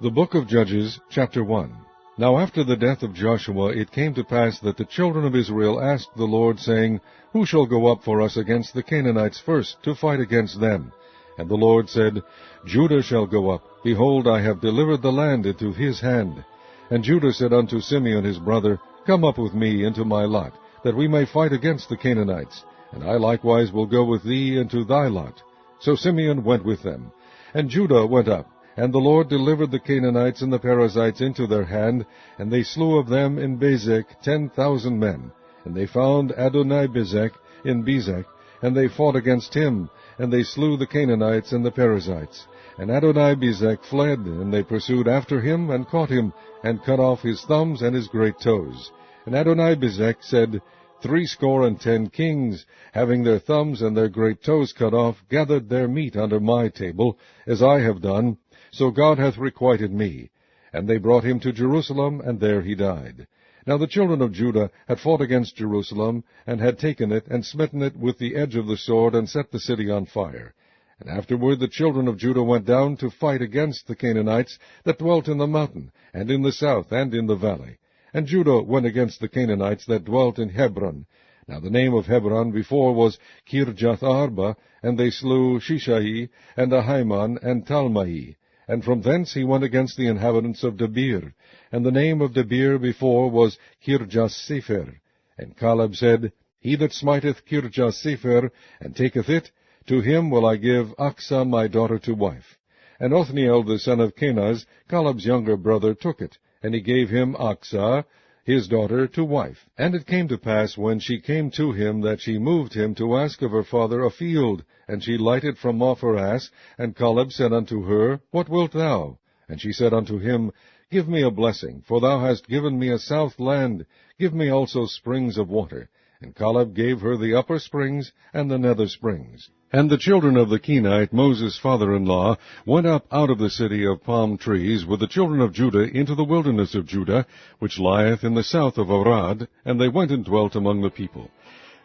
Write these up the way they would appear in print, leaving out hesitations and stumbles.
The book of Judges, chapter 1. Now after the death of Joshua it came to pass that the children of Israel asked the Lord, saying, Who shall go up for us against the Canaanites first, to fight against them? And the Lord said, Judah shall go up. Behold, I have delivered the land into his hand. And Judah said unto Simeon his brother, Come up with me into my lot, that we may fight against the Canaanites. And I likewise will go with thee into thy lot. So Simeon went with them. And Judah went up. And the Lord delivered the Canaanites and the Perizzites into their hand, and they slew of them in Bezek 10,000 men. And they found Adonai-Bezek in Bezek, and they fought against him, and they slew the Canaanites and the Perizzites. And Adonai-Bezek fled, and they pursued after him, and caught him, and cut off his thumbs and his great toes. And Adonai-Bezek said, 70 kings, having their thumbs and their great toes cut off, gathered their meat under my table, as I have done, so God hath requited me. And they brought him to Jerusalem, and there he died. Now the children of Judah had fought against Jerusalem, and had taken it, and smitten it with the edge of the sword, and set the city on fire. And afterward the children of Judah went down to fight against the Canaanites that dwelt in the mountain, and in the south, and in the valley. And Judah went against the Canaanites that dwelt in Hebron. Now the name of Hebron before was Kirjath-arba, and they slew Shishai, and Ahiman, and Talmai. And from thence he went against the inhabitants of Debir. And the name of Debir before was Kirjath-sepher. And Caleb said, He that smiteth Kirjath-sepher, and taketh it, to him will I give Achsah my daughter to wife. And Othniel the son of Kenaz, Caleb's younger brother, took it, and he gave him Achsah, his daughter, to wife. And it came to pass, when she came to him, that she moved him to ask of her father a field. And she lighted from off her ass, and Caleb said unto her, What wilt thou? And she said unto him, Give me a blessing, for thou hast given me a south land. Give me also springs of water. And Caleb gave her the upper springs and the nether springs. And the children of the Kenite, Moses' father-in-law, went up out of the city of palm trees with the children of Judah into the wilderness of Judah, which lieth in the south of Arad, and they went and dwelt among the people.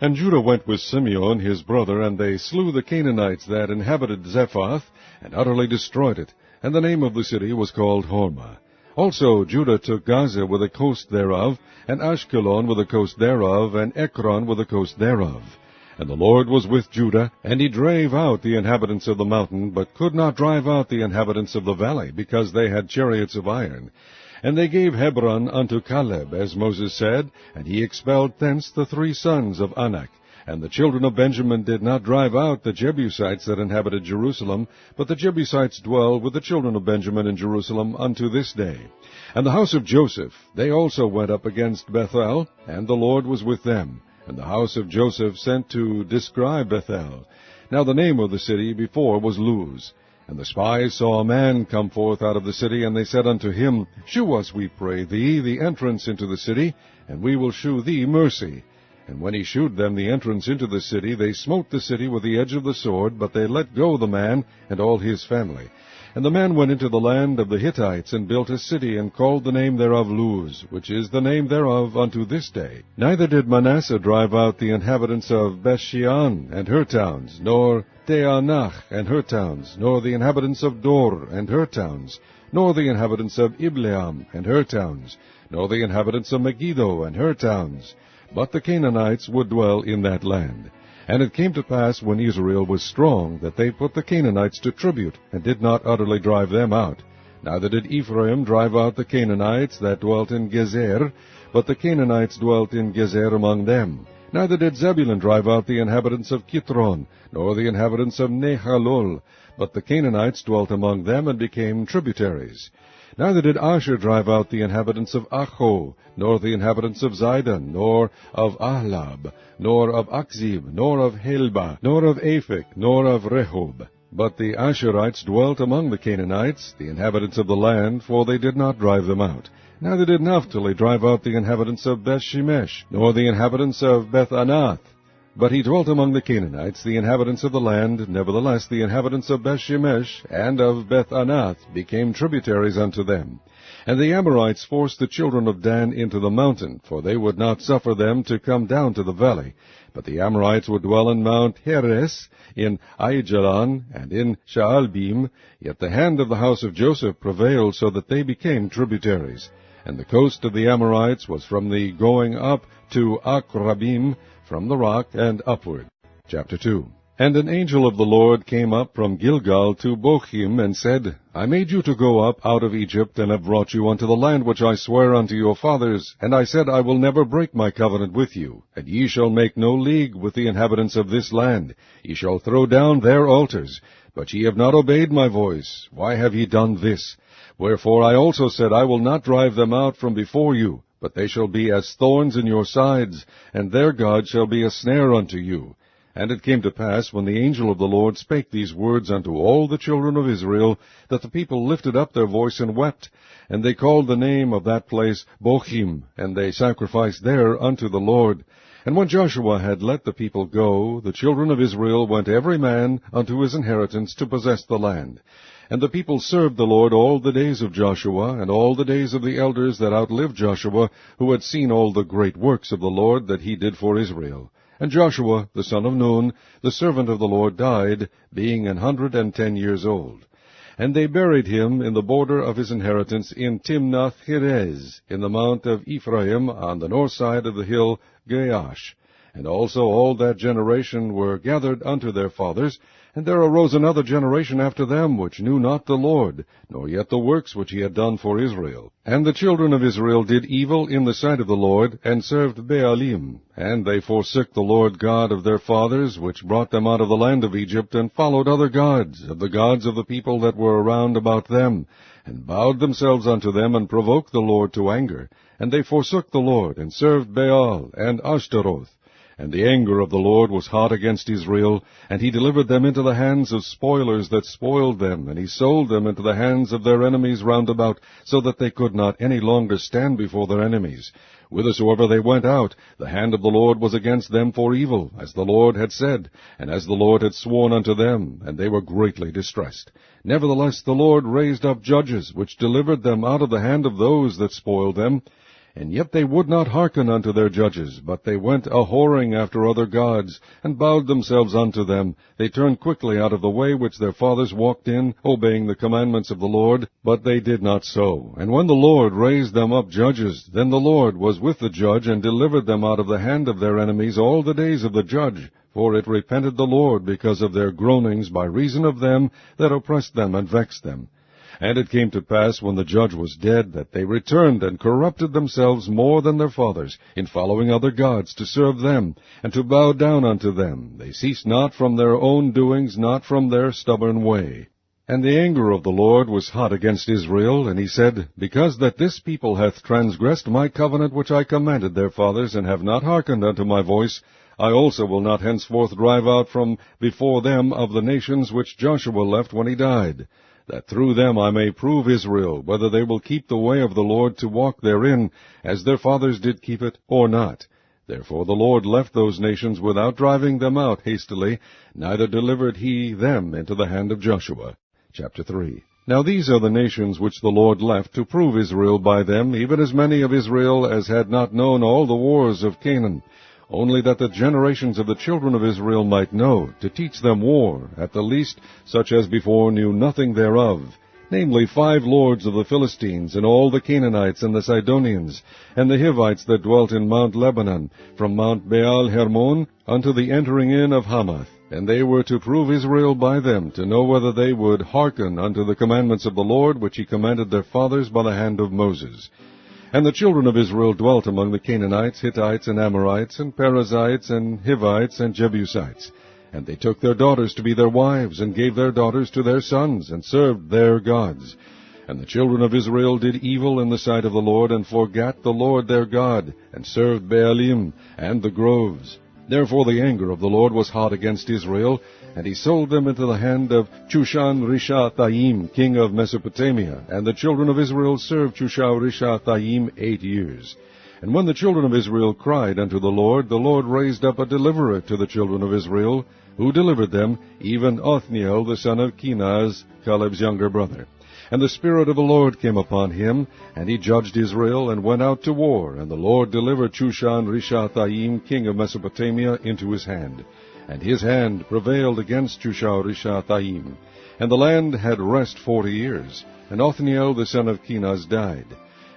And Judah went with Simeon his brother, and they slew the Canaanites that inhabited Zephath, and utterly destroyed it, and the name of the city was called Hormah. Also Judah took Gaza with the coast thereof, and Ashkelon with the coast thereof, and Ekron with the coast thereof. And the Lord was with Judah, and he drave out the inhabitants of the mountain, but could not drive out the inhabitants of the valley, because they had chariots of iron. And they gave Hebron unto Caleb, as Moses said, and he expelled thence the 3 sons of Anak. And the children of Benjamin did not drive out the Jebusites that inhabited Jerusalem, but the Jebusites dwell with the children of Benjamin in Jerusalem unto this day. And the house of Joseph, they also went up against Bethel, and the Lord was with them. And the house of Joseph sent to describe Bethel. Now the name of the city before was Luz. And the spies saw a man come forth out of the city, and they said unto him, Shew us, we pray thee, the entrance into the city, and we will shew thee mercy. And when he shewed them the entrance into the city, they smote the city with the edge of the sword, but they let go the man and all his family. And the man went into the land of the Hittites, and built a city, and called the name thereof Luz, which is the name thereof unto this day. Neither did Manasseh drive out the inhabitants of Bethshean and her towns, nor Teanach and her towns, nor the inhabitants of Dor and her towns, nor the inhabitants of Ibleam and her towns, nor the inhabitants of Megiddo and her towns. But the Canaanites would dwell in that land. And it came to pass, when Israel was strong, that they put the Canaanites to tribute, and did not utterly drive them out. Neither did Ephraim drive out the Canaanites that dwelt in Gezer, but the Canaanites dwelt in Gezer among them. Neither did Zebulun drive out the inhabitants of Kitron, nor the inhabitants of Nehalol, but the Canaanites dwelt among them, and became tributaries. Neither did Asher drive out the inhabitants of Acho, nor the inhabitants of Zidon, nor of Ahlab, nor of Akzib, nor of Helba, nor of Aphek, nor of Rehob. But the Asherites dwelt among the Canaanites, the inhabitants of the land, for they did not drive them out. Neither did Naphtali drive out the inhabitants of Bethshemesh, nor the inhabitants of Bethanath. But he dwelt among the Canaanites, the inhabitants of the land. Nevertheless the inhabitants of Bethshemesh and of Beth-anath became tributaries unto them. And the Amorites forced the children of Dan into the mountain, for they would not suffer them to come down to the valley. But the Amorites would dwell in Mount Heres, in Aijalon, and in Shaalbim. Yet the hand of the house of Joseph prevailed, so that they became tributaries. And the coast of the Amorites was from the going up to Akrabim, from the rock and upward. Chapter 2. And an angel of the Lord came up from Gilgal to Bochim, and said, I made you to go up out of Egypt, and have brought you unto the land which I sware unto your fathers. And I said, I will never break my covenant with you, and ye shall make no league with the inhabitants of this land. Ye shall throw down their altars. But ye have not obeyed my voice. Why have ye done this? Wherefore I also said, I will not drive them out from before you, but they shall be as thorns in your sides, and their God shall be a snare unto you. And it came to pass, when the angel of the Lord spake these words unto all the children of Israel, that the people lifted up their voice and wept. And they called the name of that place Bochim, and they sacrificed there unto the Lord. And when Joshua had let the people go, the children of Israel went every man unto his inheritance to possess the land. And the people served the Lord all the days of Joshua, and all the days of the elders that outlived Joshua, who had seen all the great works of the Lord that he did for Israel. And Joshua, the son of Nun, the servant of the Lord, died, being 110 years old. And they buried him in the border of his inheritance in Timnath-Heres, in the mount of Ephraim, on the north side of the hill Gaash. And also all that generation were gathered unto their fathers. And there arose another generation after them, which knew not the Lord, nor yet the works which he had done for Israel. And the children of Israel did evil in the sight of the Lord, and served Baalim. And they forsook the Lord God of their fathers, which brought them out of the land of Egypt, and followed other gods, of the gods of the people that were around about them, and bowed themselves unto them, and provoked the Lord to anger. And they forsook the Lord, and served Baal and Ashtaroth. And the anger of the Lord was hot against Israel, and he delivered them into the hands of spoilers that spoiled them, and he sold them into the hands of their enemies round about, so that they could not any longer stand before their enemies. Whithersoever they went out, the hand of the Lord was against them for evil, as the Lord had said, and as the Lord had sworn unto them, and they were greatly distressed. Nevertheless the Lord raised up judges, which delivered them out of the hand of those that spoiled them. And yet they would not hearken unto their judges, but they went a-whoring after other gods, and bowed themselves unto them. They turned quickly out of the way which their fathers walked in, obeying the commandments of the Lord, but they did not so. And when the Lord raised them up judges, then the Lord was with the judge, and delivered them out of the hand of their enemies all the days of the judge. For it repented the Lord because of their groanings by reason of them that oppressed them and vexed them. And it came to pass, when the judge was dead, that they returned and corrupted themselves more than their fathers, in following other gods, to serve them, and to bow down unto them. They ceased not from their own doings, not from their stubborn way. And the anger of the Lord was hot against Israel, and he said, Because that this people hath transgressed my covenant which I commanded their fathers, and have not hearkened unto my voice, I also will not henceforth drive out from before them of the nations which Joshua left when he died, that through them I may prove Israel, whether they will keep the way of the Lord to walk therein, as their fathers did keep it, or not. Therefore the Lord left those nations without driving them out hastily, neither delivered he them into the hand of Joshua. Chapter 3. Now these are the nations which the Lord left to prove Israel by them, even as many of Israel as had not known all the wars of Canaan, only that the generations of the children of Israel might know, to teach them war, at the least such as before knew nothing thereof, namely 5 lords of the Philistines, and all the Canaanites, and the Sidonians, and the Hivites that dwelt in Mount Lebanon, from Mount Baal Hermon unto the entering in of Hamath. And they were to prove Israel by them, to know whether they would hearken unto the commandments of the Lord, which he commanded their fathers by the hand of Moses. And the children of Israel dwelt among the Canaanites, Hittites, and Amorites, and Perizzites, and Hivites, and Jebusites. And they took their daughters to be their wives, and gave their daughters to their sons, and served their gods. And the children of Israel did evil in the sight of the Lord, and forgat the Lord their God, and served Baalim and the groves. Therefore the anger of the Lord was hot against Israel, and he sold them into the hand of Chushan-Rishathaim, king of Mesopotamia. And the children of Israel served Chushan-Rishathaim 8 years. And when the children of Israel cried unto the Lord raised up a deliverer to the children of Israel, who delivered them, even Othniel the son of Kenaz, Caleb's younger brother. And the Spirit of the Lord came upon him, and he judged Israel, and went out to war. And the Lord delivered Chushan-Rishathaim, king of Mesopotamia, into his hand. And his hand prevailed against Chushan-Rishathaim. And the land had rest 40 years. And Othniel the son of Kenaz died.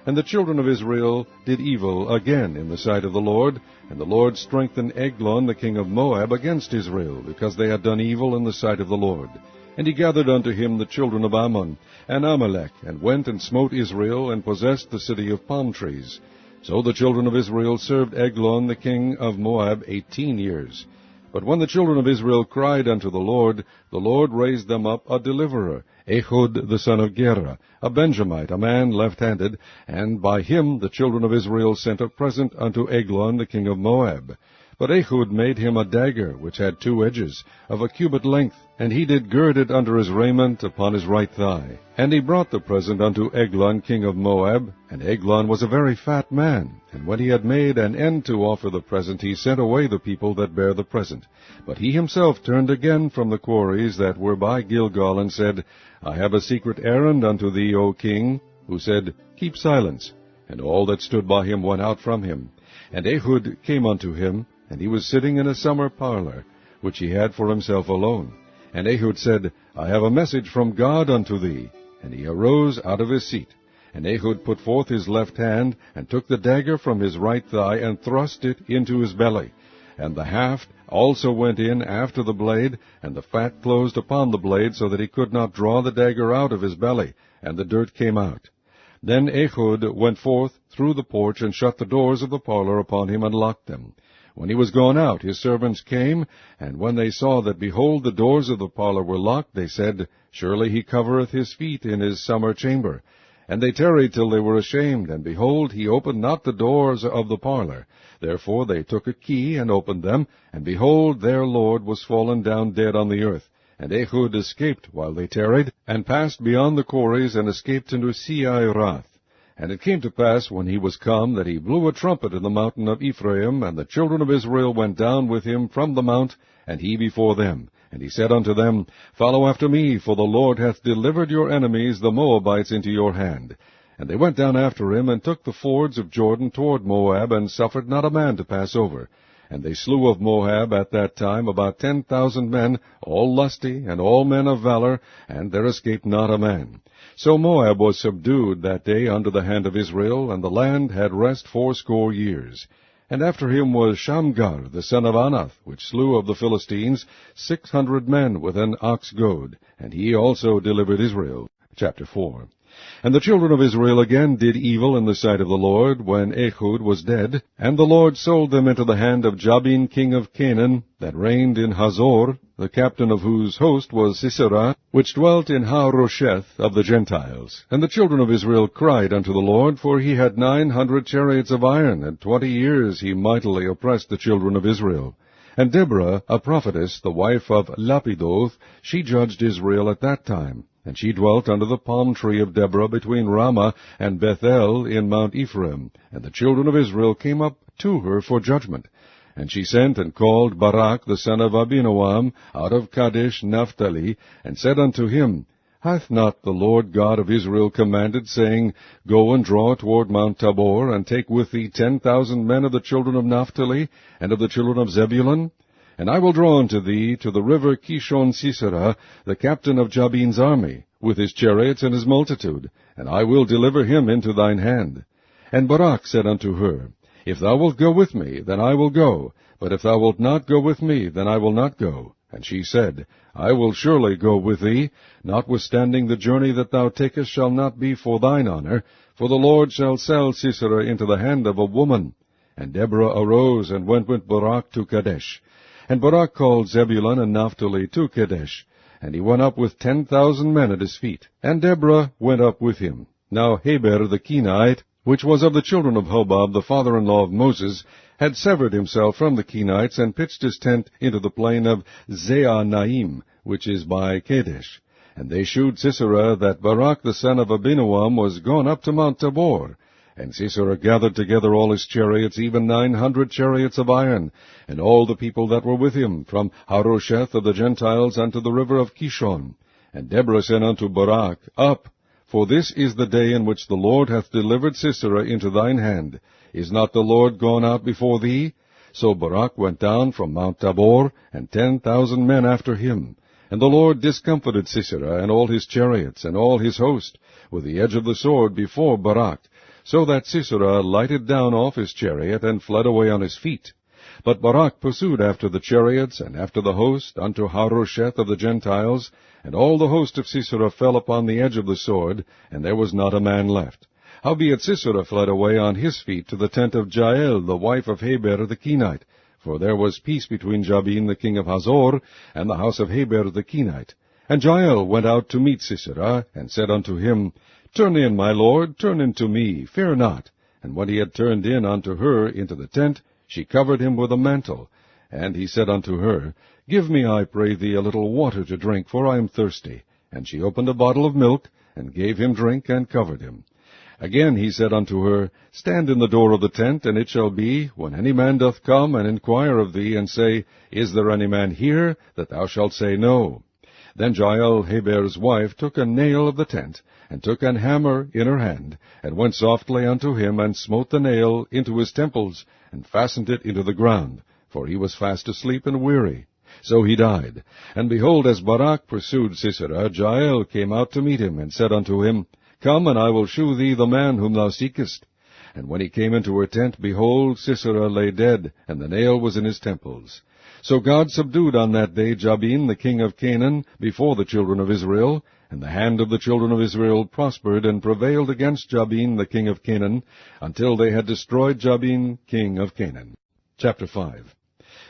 And the children of Israel did evil again in the sight of the Lord, and the Lord strengthened Eglon the king of Moab against Israel, because they had done evil in the sight of the Lord. And he gathered unto him the children of Ammon and Amalek, and went and smote Israel, and possessed the city of palm trees. So the children of Israel served Eglon the king of Moab 18 years. But when the children of Israel cried unto the Lord raised them up a deliverer, Ehud the son of Gera, a Benjamite, a man left-handed, and by him the children of Israel sent a present unto Eglon the king of Moab. But Ehud made him a dagger, which had 2 edges, of a cubit length, and he did gird it under his raiment upon his right thigh. And he brought the present unto Eglon king of Moab, and Eglon was a very fat man. And when he had made an end to offer the present, he sent away the people that bare the present. But he himself turned again from the quarries that were by Gilgal, and said, I have a secret errand unto thee, O king. Who said, Keep silence. And all that stood by him went out from him. And Ehud came unto him, and he was sitting in a summer parlor, which he had for himself alone. And Ehud said, I have a message from God unto thee. And he arose out of his seat. And Ehud put forth his left hand, and took the dagger from his right thigh, and thrust it into his belly. And the haft also went in after the blade, and the fat closed upon the blade, so that he could not draw the dagger out of his belly, and the dirt came out. Then Ehud went forth through the porch, and shut the doors of the parlor upon him, and locked them. When he was gone out, his servants came, and when they saw that, behold, the doors of the parlor were locked, they said, Surely he covereth his feet in his summer chamber. And they tarried till they were ashamed, and behold, he opened not the doors of the parlor. Therefore they took a key, and opened them, and behold, their lord was fallen down dead on the earth. And Ehud escaped while they tarried, and passed beyond the quarries, and escaped into Seirath. And it came to pass, when he was come, that he blew a trumpet in the mountain of Ephraim, and the children of Israel went down with him from the mount, and he before them. And he said unto them, Follow after me, for the Lord hath delivered your enemies, the Moabites, into your hand. And they went down after him, and took the fords of Jordan toward Moab, and suffered not a man to pass over. And they slew of Moab at that time about 10,000 men, all lusty, and all men of valor, and there escaped not a man. So Moab was subdued that day under the hand of Israel, and the land had rest 80 years. And after him was Shamgar the son of Anath, which slew of the Philistines 600 men with an ox goad, and he also delivered Israel. Chapter 4. And the children of Israel again did evil in the sight of the Lord, when Ehud was dead, and the Lord sold them into the hand of Jabin king of Canaan, that reigned in Hazor, the captain of whose host was Sisera, which dwelt in Harosheth of the Gentiles. And the children of Israel cried unto the Lord, for he had 900 chariots of iron, and 20 years he mightily oppressed the children of Israel. And Deborah, a prophetess, the wife of Lapidoth, she judged Israel at that time. And she dwelt under the palm tree of Deborah between Ramah and Bethel in Mount Ephraim. And the children of Israel came up to her for judgment. And she sent and called Barak the son of Abinoam out of Kadesh Naphtali, and said unto him, Hath not the Lord God of Israel commanded, saying, Go and draw toward Mount Tabor, and take with thee 10,000 men of the children of Naphtali, and of the children of Zebulun? And I will draw unto thee to the river Kishon Sisera, the captain of Jabin's army, with his chariots and his multitude, and I will deliver him into thine hand. And Barak said unto her, If thou wilt go with me, then I will go, but if thou wilt not go with me, then I will not go. And she said, I will surely go with thee, notwithstanding the journey that thou takest shall not be for thine honor, for the Lord shall sell Sisera into the hand of a woman. And Deborah arose and went with Barak to Kadesh. And Barak called Zebulun and Naphtali to Kadesh, and he went up with 10,000 men at his feet. And Deborah went up with him. Now Heber the Kenite, which was of the children of Hobab, the father-in-law of Moses, had severed himself from the Kenites, and pitched his tent into the plain of Zeanaim, which is by Kadesh. And they shewed Sisera that Barak the son of Abinoam was gone up to Mount Tabor. And Sisera gathered together all his chariots, even 900 chariots of iron, and all the people that were with him, from Harosheth of the Gentiles unto the river of Kishon. And Deborah said unto Barak, Up, for this is the day in which the Lord hath delivered Sisera into thine hand. Is not the Lord gone out before thee? So Barak went down from Mount Tabor, and 10,000 men after him. And the Lord discomfited Sisera and all his chariots and all his host with the edge of the sword before Barak, so that Sisera lighted down off his chariot and fled away on his feet. But Barak pursued after the chariots and after the host unto Harosheth of the Gentiles, and all the host of Sisera fell upon the edge of the sword, and there was not a man left. Howbeit Sisera fled away on his feet to the tent of Jael, the wife of Heber the Kenite, for there was peace between Jabin the king of Hazor and the house of Heber the Kenite. And Jael went out to meet Sisera, and said unto him, Turn in, my lord, turn in to me, fear not. And when he had turned in unto her into the tent, she covered him with a mantle. And he said unto her, Give me, I pray thee, a little water to drink, for I am thirsty. And she opened a bottle of milk, and gave him drink, and covered him. Again he said unto her, Stand in the door of the tent, and it shall be, when any man doth come and inquire of thee, and say, Is there any man here? That thou shalt say, No. Then Jael, Heber's wife, took a nail of the tent, and took an hammer in her hand, and went softly unto him, and smote the nail into his temples, and fastened it into the ground, for he was fast asleep and weary. So he died. And behold, as Barak pursued Sisera, Jael came out to meet him, and said unto him, Come, and I will shew thee the man whom thou seekest. And when he came into her tent, behold, Sisera lay dead, and the nail was in his temples. So God subdued on that day Jabin the king of Canaan before the children of Israel, and the hand of the children of Israel prospered and prevailed against Jabin the king of Canaan, until they had destroyed Jabin king of Canaan. Chapter 5.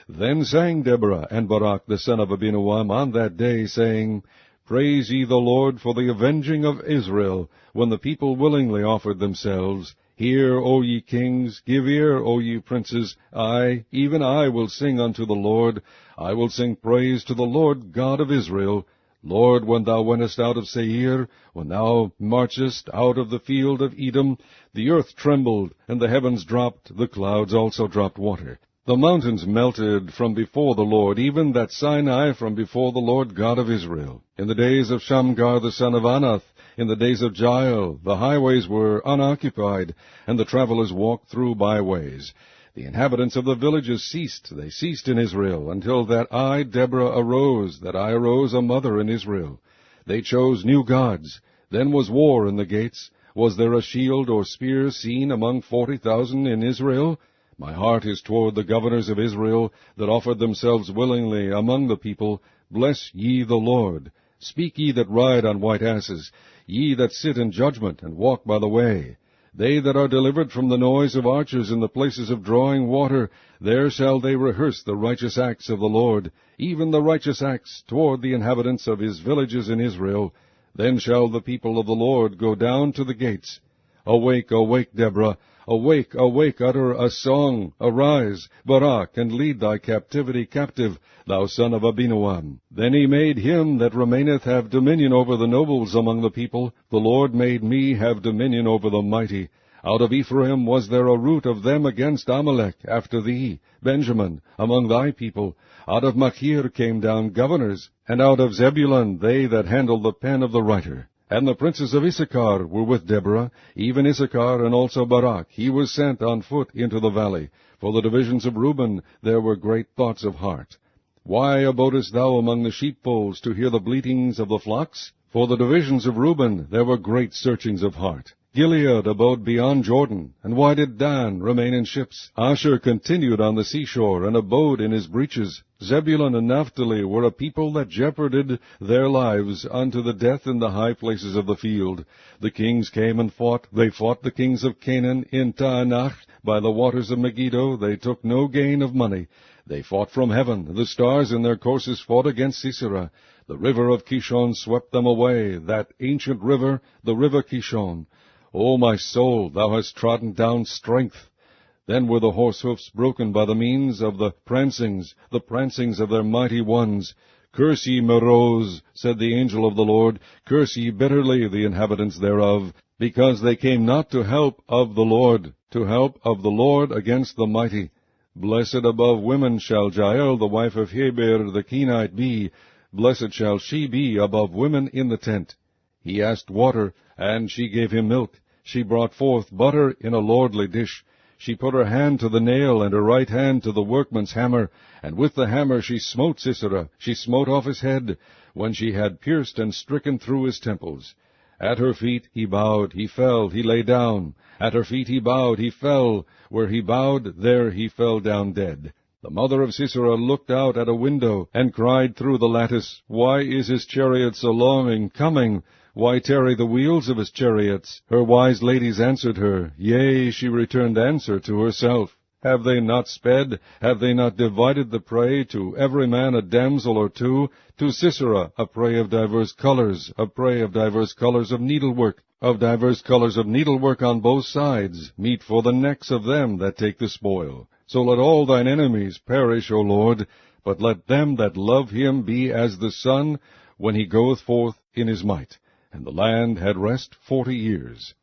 Then sang Deborah and Barak the son of Abinoam on that day, saying, Praise ye the Lord for the avenging of Israel, when the people willingly offered themselves. Hear, O ye kings, give ear, O ye princes. I, even I, will sing unto the Lord. I will sing praise to the Lord God of Israel. Lord, when thou wentest out of Seir, when thou marchest out of the field of Edom, the earth trembled, and the heavens dropped, the clouds also dropped water. The mountains melted from before the Lord, even that Sinai from before the Lord God of Israel. In the days of Shamgar the son of Anath, in the days of Jael, the highways were unoccupied, and the travelers walked through byways. The inhabitants of the villages ceased, they ceased in Israel, until that I, Deborah, arose, that I arose a mother in Israel. They chose new gods. Then was war in the gates. Was there a shield or spear seen among 40,000 in Israel? My heart is toward the governors of Israel, that offered themselves willingly among the people. Bless ye the Lord. Speak ye that ride on white asses, ye that sit in judgment, and walk by the way. They that are delivered from the noise of archers in the places of drawing water, there shall they rehearse the righteous acts of the Lord, even the righteous acts toward the inhabitants of his villages in Israel. Then shall the people of the Lord go down to the gates. Awake, awake, Deborah. Awake, awake, utter a song. Arise, Barak, and lead thy captivity captive, thou son of Abinoam. Then he made him that remaineth have dominion over the nobles among the people. The Lord made me have dominion over the mighty. Out of Ephraim was there a root of them against Amalek, after thee, Benjamin, among thy people. Out of Machir came down governors, and out of Zebulun they that handled the pen of the writer. And the princes of Issachar were with Deborah, even Issachar and also Barak. He was sent on foot into the valley. For the divisions of Reuben there were great thoughts of heart. Why abodest thou among the sheepfolds to hear the bleatings of the flocks? For the divisions of Reuben there were great searchings of heart. Gilead abode beyond Jordan, and why did Dan remain in ships? Asher continued on the seashore, and abode in his breaches. Zebulun and Naphtali were a people that jeoparded their lives unto the death in the high places of the field. The kings came and fought. They fought the kings of Canaan in Taanach. By the waters of Megiddo they took no gain of money. They fought from heaven. The stars in their courses fought against Sisera. The river of Kishon swept them away, that ancient river, the river Kishon. O my soul, thou hast trodden down strength. Then were the horse hoofs broken by the means of the prancings of their mighty ones. Curse ye Meroz, said the angel of the Lord, curse ye bitterly the inhabitants thereof, because they came not to help of the Lord against the mighty. Blessed above women shall Jael the wife of Heber the Kenite be, blessed shall she be above women in the tent. He asked water, and she gave him milk. She brought forth butter in a lordly dish. She put her hand to the nail, and her right hand to the workman's hammer, and with the hammer she smote Sisera. She smote off his head, when she had pierced and stricken through his temples. At her feet he bowed, he fell, he lay down. At her feet he bowed, he fell. Where he bowed, there he fell down dead. The mother of Sisera looked out at a window, and cried through the lattice, Why is his chariot so long in coming? Why tarry the wheels of his chariots? Her wise ladies answered her. Yea, she returned answer to herself. Have they not sped? Have they not divided the prey, to every man a damsel or two? To Sisera a prey of divers colors, a prey of divers colors of needlework on both sides, meat for the necks of them that take the spoil. So let all thine enemies perish, O Lord, but let them that love him be as the sun when he goeth forth in his might. And the land had rest 40 years.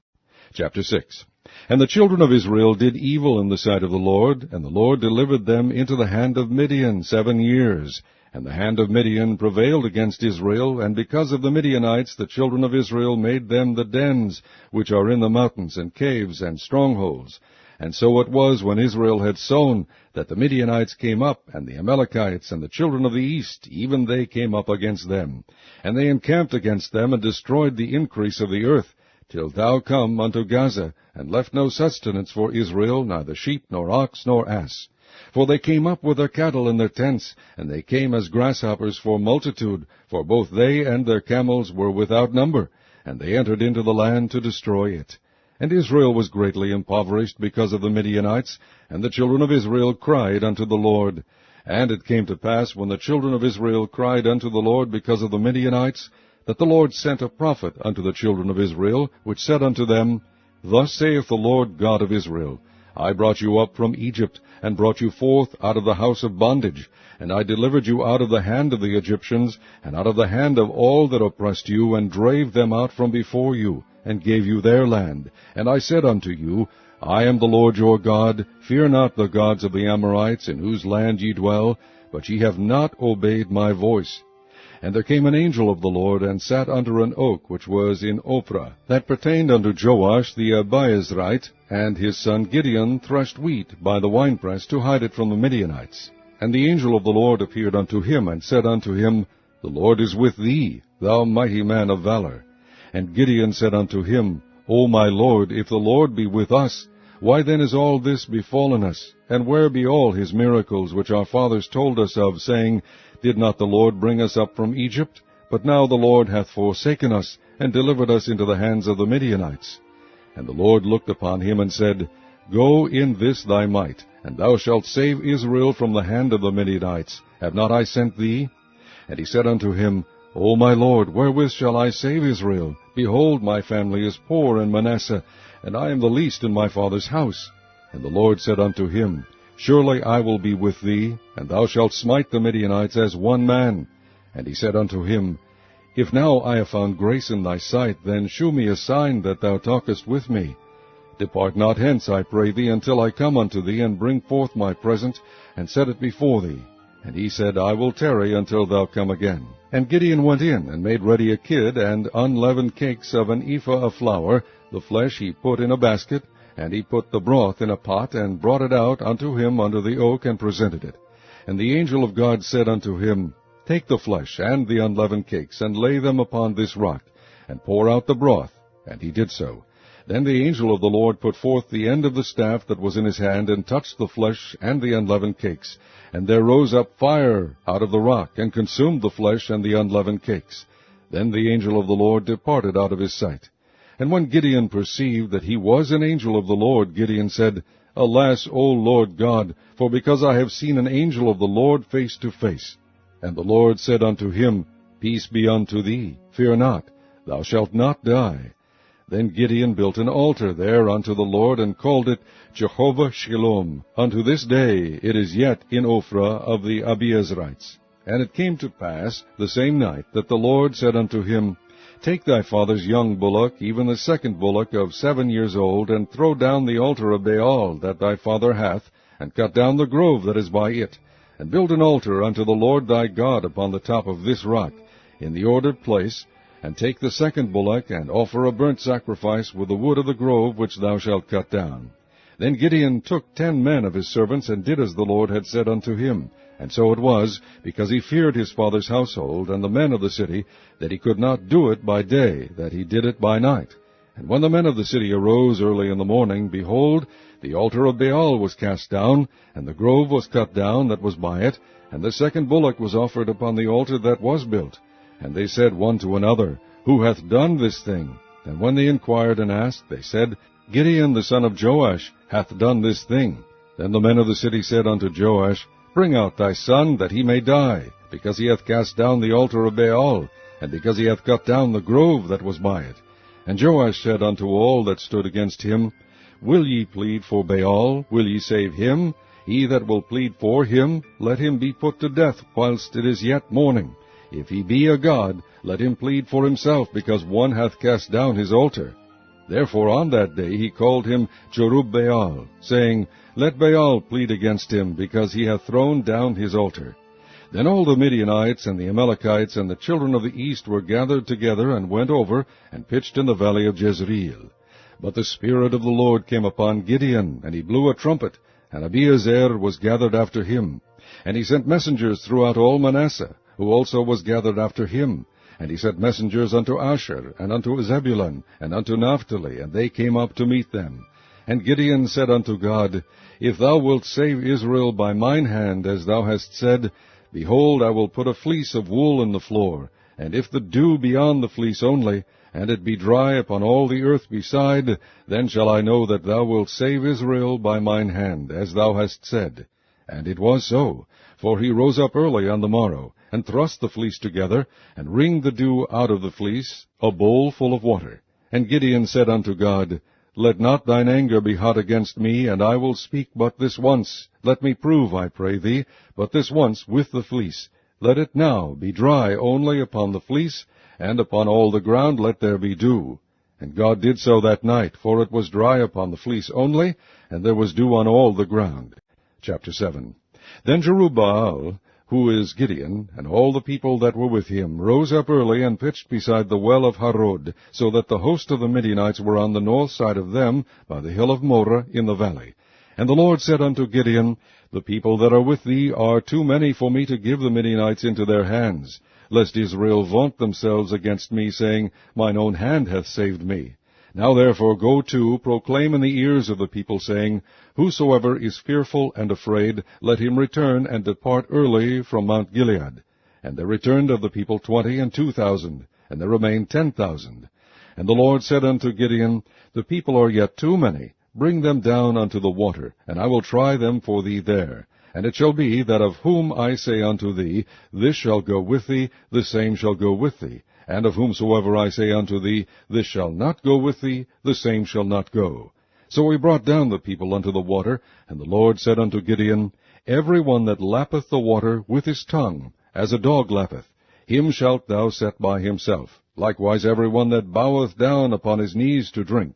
Chapter 6. And the children of Israel did evil in the sight of the Lord, and the Lord delivered them into the hand of Midian 7 years. And the hand of Midian prevailed against Israel, and because of the Midianites the children of Israel made them the dens, which are in the mountains, and caves, and strongholds. And so it was, when Israel had sown, that the Midianites came up, and the Amalekites, and the children of the east, even they came up against them. And they encamped against them, and destroyed the increase of the earth, till thou come unto Gaza, and left no sustenance for Israel, neither sheep, nor ox, nor ass. For they came up with their cattle in their tents, and they came as grasshoppers for multitude, for both they and their camels were without number, and they entered into the land to destroy it. And Israel was greatly impoverished because of the Midianites, and the children of Israel cried unto the Lord. And it came to pass, when the children of Israel cried unto the Lord because of the Midianites, that the Lord sent a prophet unto the children of Israel, which said unto them, Thus saith the Lord God of Israel, I brought you up from Egypt, and brought you forth out of the house of bondage, and I delivered you out of the hand of the Egyptians, and out of the hand of all that oppressed you, and drave them out from before you, and gave you their land. And I said unto you, I am the Lord your God. Fear not the gods of the Amorites, in whose land ye dwell, but ye have not obeyed my voice. And there came an angel of the Lord, and sat under an oak which was in Ophrah, that pertained unto Joash the Abiezrite, and his son Gideon threshed wheat by the winepress to hide it from the Midianites. And the angel of the Lord appeared unto him, and said unto him, The Lord is with thee, thou mighty man of valor. And Gideon said unto him, O my Lord, if the Lord be with us, why then is all this befallen us? And where be all his miracles which our fathers told us of, saying, Did not the Lord bring us up from Egypt? But now the Lord hath forsaken us, and delivered us into the hands of the Midianites. And the Lord looked upon him, and said, Go in this thy might, and thou shalt save Israel from the hand of the Midianites. Have not I sent thee? And he said unto him, O my Lord, wherewith shall I save Israel? Behold, my family is poor in Manasseh, and I am the least in my father's house. And the Lord said unto him, Surely I will be with thee, and thou shalt smite the Midianites as one man. And he said unto him, If now I have found grace in thy sight, then shew me a sign that thou talkest with me. Depart not hence, I pray thee, until I come unto thee, and bring forth my present, and set it before thee. And he said, I will tarry until thou come again. And Gideon went in, and made ready a kid, and unleavened cakes of an ephah of flour. The flesh he put in a basket, and he put the broth in a pot, and brought it out unto him under the oak, and presented it. And the angel of God said unto him, Take the flesh and the unleavened cakes, and lay them upon this rock, and pour out the broth. And he did so. Then the angel of the Lord put forth the end of the staff that was in his hand, and touched the flesh and the unleavened cakes. And there rose up fire out of the rock, and consumed the flesh and the unleavened cakes. Then the angel of the Lord departed out of his sight. And when Gideon perceived that he was an angel of the Lord, Gideon said, Alas, O Lord God, for because I have seen an angel of the Lord face to face. And the Lord said unto him, Peace be unto thee, fear not, thou shalt not die. Then Gideon built an altar there unto the Lord, and called it Jehovah Shalom. Unto this day it is yet in Ophrah of the Abiezrites. And it came to pass the same night that the Lord said unto him, Take thy father's young bullock, even the second bullock of 7 years old, and throw down the altar of Baal that thy father hath, and cut down the grove that is by it, and build an altar unto the Lord thy God upon the top of this rock, in the ordered place, and take the second bullock, and offer a burnt sacrifice with the wood of the grove which thou shalt cut down. Then Gideon took 10 men of his servants, and did as the Lord had said unto him. And so it was, because he feared his father's household and the men of the city, that he could not do it by day, that he did it by night. And when the men of the city arose early in the morning, behold, the altar of Baal was cast down, and the grove was cut down that was by it, and the second bullock was offered upon the altar that was built. And they said one to another, Who hath done this thing? And when they inquired and asked, they said, Gideon the son of Joash hath done this thing. Then the men of the city said unto Joash, Bring out thy son, that he may die, because he hath cast down the altar of Baal, and because he hath cut down the grove that was by it. And Joash said unto all that stood against him, Will ye plead for Baal? Will ye save him? He that will plead for him, let him be put to death whilst it is yet morning. If he be a god, let him plead for himself, because one hath cast down his altar. Therefore on that day he called him Jerubbaal, saying, Let Baal plead against him, because he hath thrown down his altar. Then all the Midianites and the Amalekites and the children of the east were gathered together, and went over, and pitched in the valley of Jezreel. But the Spirit of the Lord came upon Gideon, and he blew a trumpet, and Abiezer was gathered after him. And he sent messengers throughout all Manasseh, who also was gathered after him. And he sent messengers unto Asher, and unto Zebulun, and unto Naphtali, and they came up to meet them. And Gideon said unto God, If thou wilt save Israel by mine hand, as thou hast said, behold, I will put a fleece of wool in the floor, and if the dew be on the fleece only, and it be dry upon all the earth beside, then shall I know that thou wilt save Israel by mine hand, as thou hast said. And it was so, for he rose up early on the morrow, and thrust the fleece together, and wringed the dew out of the fleece, a bowl full of water. And Gideon said unto God, Let not thine anger be hot against me, and I will speak but this once. Let me prove, I pray thee, but this once with the fleece. Let it now be dry only upon the fleece, and upon all the ground let there be dew. And God did so that night, for it was dry upon the fleece only, and there was dew on all the ground. Chapter 7. Then Jerubbaal, who is Gideon, and all the people that were with him, rose up early, and pitched beside the well of Harod, so that the host of the Midianites were on the north side of them, by the hill of Moreh in the valley. And the Lord said unto Gideon, The people that are with thee are too many for me to give the Midianites into their hands, lest Israel vaunt themselves against me, saying, Mine own hand hath saved me. Now therefore go to, proclaim in the ears of the people, saying, Whosoever is fearful and afraid, let him return and depart early from Mount Gilead. And there returned of the people 22,000, and there remained 10,000. And the Lord said unto Gideon, The people are yet too many. Bring them down unto the water, and I will try them for thee there. And it shall be that of whom I say unto thee, This shall go with thee, the same shall go with thee. And of whomsoever I say unto thee, This shall not go with thee, the same shall not go. So he brought down the people unto the water, and the Lord said unto Gideon, Every one that lappeth the water with his tongue, as a dog lappeth, him shalt thou set by himself. Likewise every one that boweth down upon his knees to drink.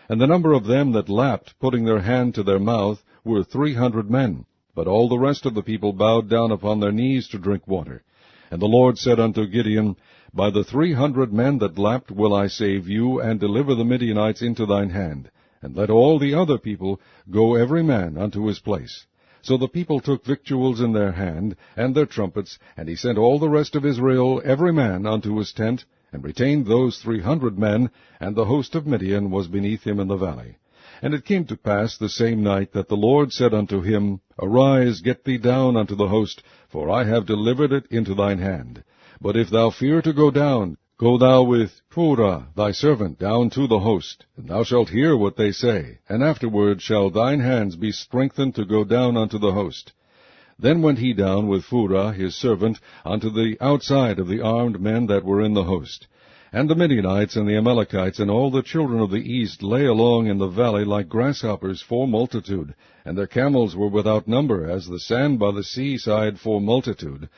And the number of them that lapped, putting their hand to their mouth, were 300 men. But all the rest of the people bowed down upon their knees to drink water. And the Lord said unto Gideon, By the 300 men that lapped will I save you, and deliver the Midianites into thine hand. And let all the other people go every man unto his place. So the people took victuals in their hand, and their trumpets, and he sent all the rest of Israel every man unto his tent, and retained those 300 men, and the host of Midian was beneath him in the valley. And it came to pass the same night that the Lord said unto him, Arise, get thee down unto the host, for I have delivered it into thine hand. But if thou fear to go down, go thou with Purah thy servant down to the host, and thou shalt hear what they say, and afterward shall thine hands be strengthened to go down unto the host. Then went he down with Purah his servant unto the outside of the armed men that were in the host. And the Midianites and the Amalekites and all the children of the east lay along in the valley like grasshoppers for multitude, and their camels were without number, as the sand by the sea side for multitude.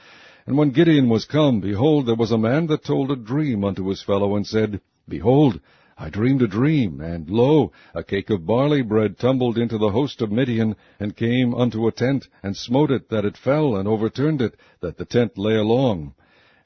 And when Gideon was come, behold, there was a man that told a dream unto his fellow, and said, Behold, I dreamed a dream, and, lo, a cake of barley bread tumbled into the host of Midian, and came unto a tent, and smote it, that it fell, and overturned it, that the tent lay along.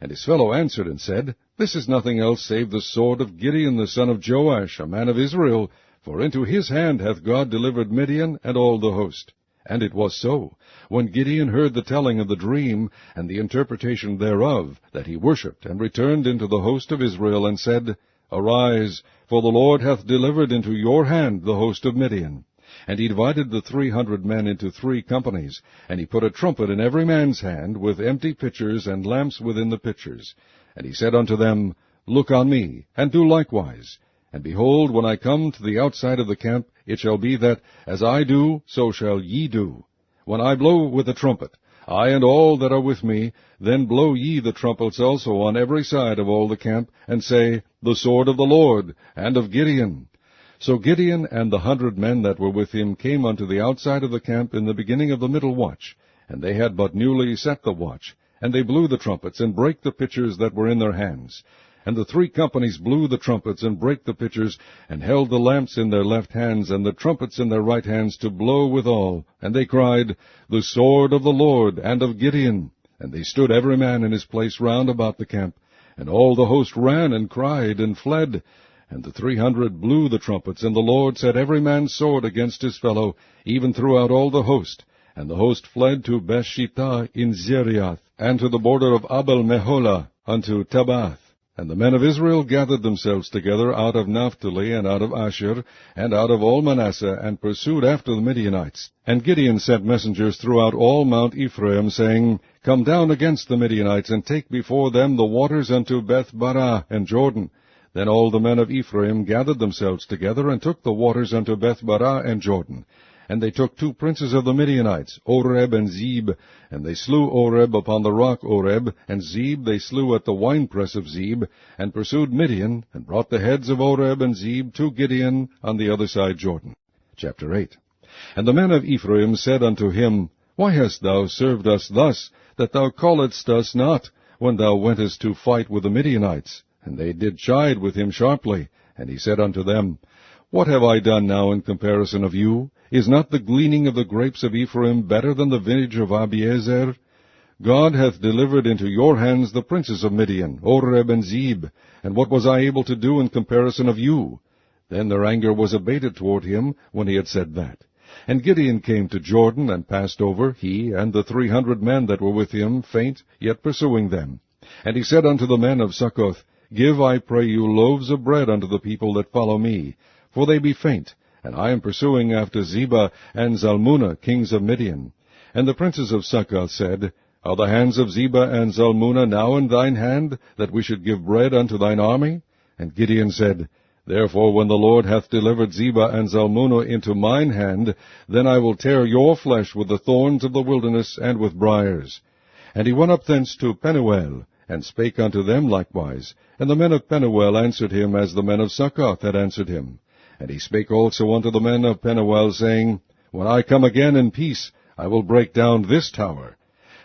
And his fellow answered and said, This is nothing else save the sword of Gideon the son of Joash, a man of Israel, for into his hand hath God delivered Midian and all the host. And it was so, when Gideon heard the telling of the dream, and the interpretation thereof, that he worshipped, and returned into the host of Israel, and said, Arise, for the Lord hath delivered into your hand the host of Midian. And he divided the 300 men into 3 companies, and he put a trumpet in every man's hand, with empty pitchers and lamps within the pitchers. And he said unto them, Look on me, and do likewise. And behold, when I come to the outside of the camp, it shall be that, as I do, so shall ye do. When I blow with the trumpet, I and all that are with me, then blow ye the trumpets also on every side of all the camp, and say, The sword of the Lord, and of Gideon. So Gideon and the 100 men that were with him came unto the outside of the camp in the beginning of the middle watch, and they had but newly set the watch. And they blew the trumpets, and brake the pitchers that were in their hands. And the 3 companies blew the trumpets, and brake the pitchers, and held the lamps in their left hands, and the trumpets in their right hands, to blow withal. And they cried, The sword of the Lord, and of Gideon. And they stood every man in his place round about the camp. And all the host ran, and cried, and fled. And the 300 blew the trumpets, and the Lord set every man's sword against his fellow, even throughout all the host. And the host fled to Bethshittah in Zeriath, and to the border of Abel-Meholah, unto Tabath. And the men of Israel gathered themselves together out of Naphtali, and out of Asher, and out of all Manasseh, and pursued after the Midianites. And Gideon sent messengers throughout all Mount Ephraim, saying, Come down against the Midianites, and take before them the waters unto Beth-barah and Jordan. Then all the men of Ephraim gathered themselves together, and took the waters unto Beth-barah and Jordan. And they took 2 princes of the Midianites, Oreb and Zeb, and they slew Oreb upon the rock Oreb, and Zeb they slew at the winepress of Zeb, and pursued Midian, and brought the heads of Oreb and Zeb to Gideon on the other side Jordan. Chapter 8. And the men of Ephraim said unto him, Why hast thou served us thus, that thou calledst us not, when thou wentest to fight with the Midianites? And they did chide with him sharply. And he said unto them, What have I done now in comparison of you? Is not the gleaning of the grapes of Ephraim better than the vintage of Abiezer? God hath delivered into your hands the princes of Midian, Oreb and Zeb. And what was I able to do in comparison of you? Then their anger was abated toward him, when he had said that. And Gideon came to Jordan, and passed over, he and the 300 men that were with him, faint, yet pursuing them. And he said unto the men of Succoth, Give, I pray you, loaves of bread unto the people that follow me, for they be faint, and I am pursuing after Zebah and Zalmunna, kings of Midian. And the princes of Succoth said, Are the hands of Zebah and Zalmunna now in thine hand, that we should give bread unto thine army? And Gideon said, Therefore when the Lord hath delivered Zebah and Zalmunna into mine hand, then I will tear your flesh with the thorns of the wilderness and with briars. And he went up thence to Penuel, and spake unto them likewise. And the men of Penuel answered him as the men of Succoth had answered him. And he spake also unto the men of Penuel, saying, When I come again in peace, I will break down this tower.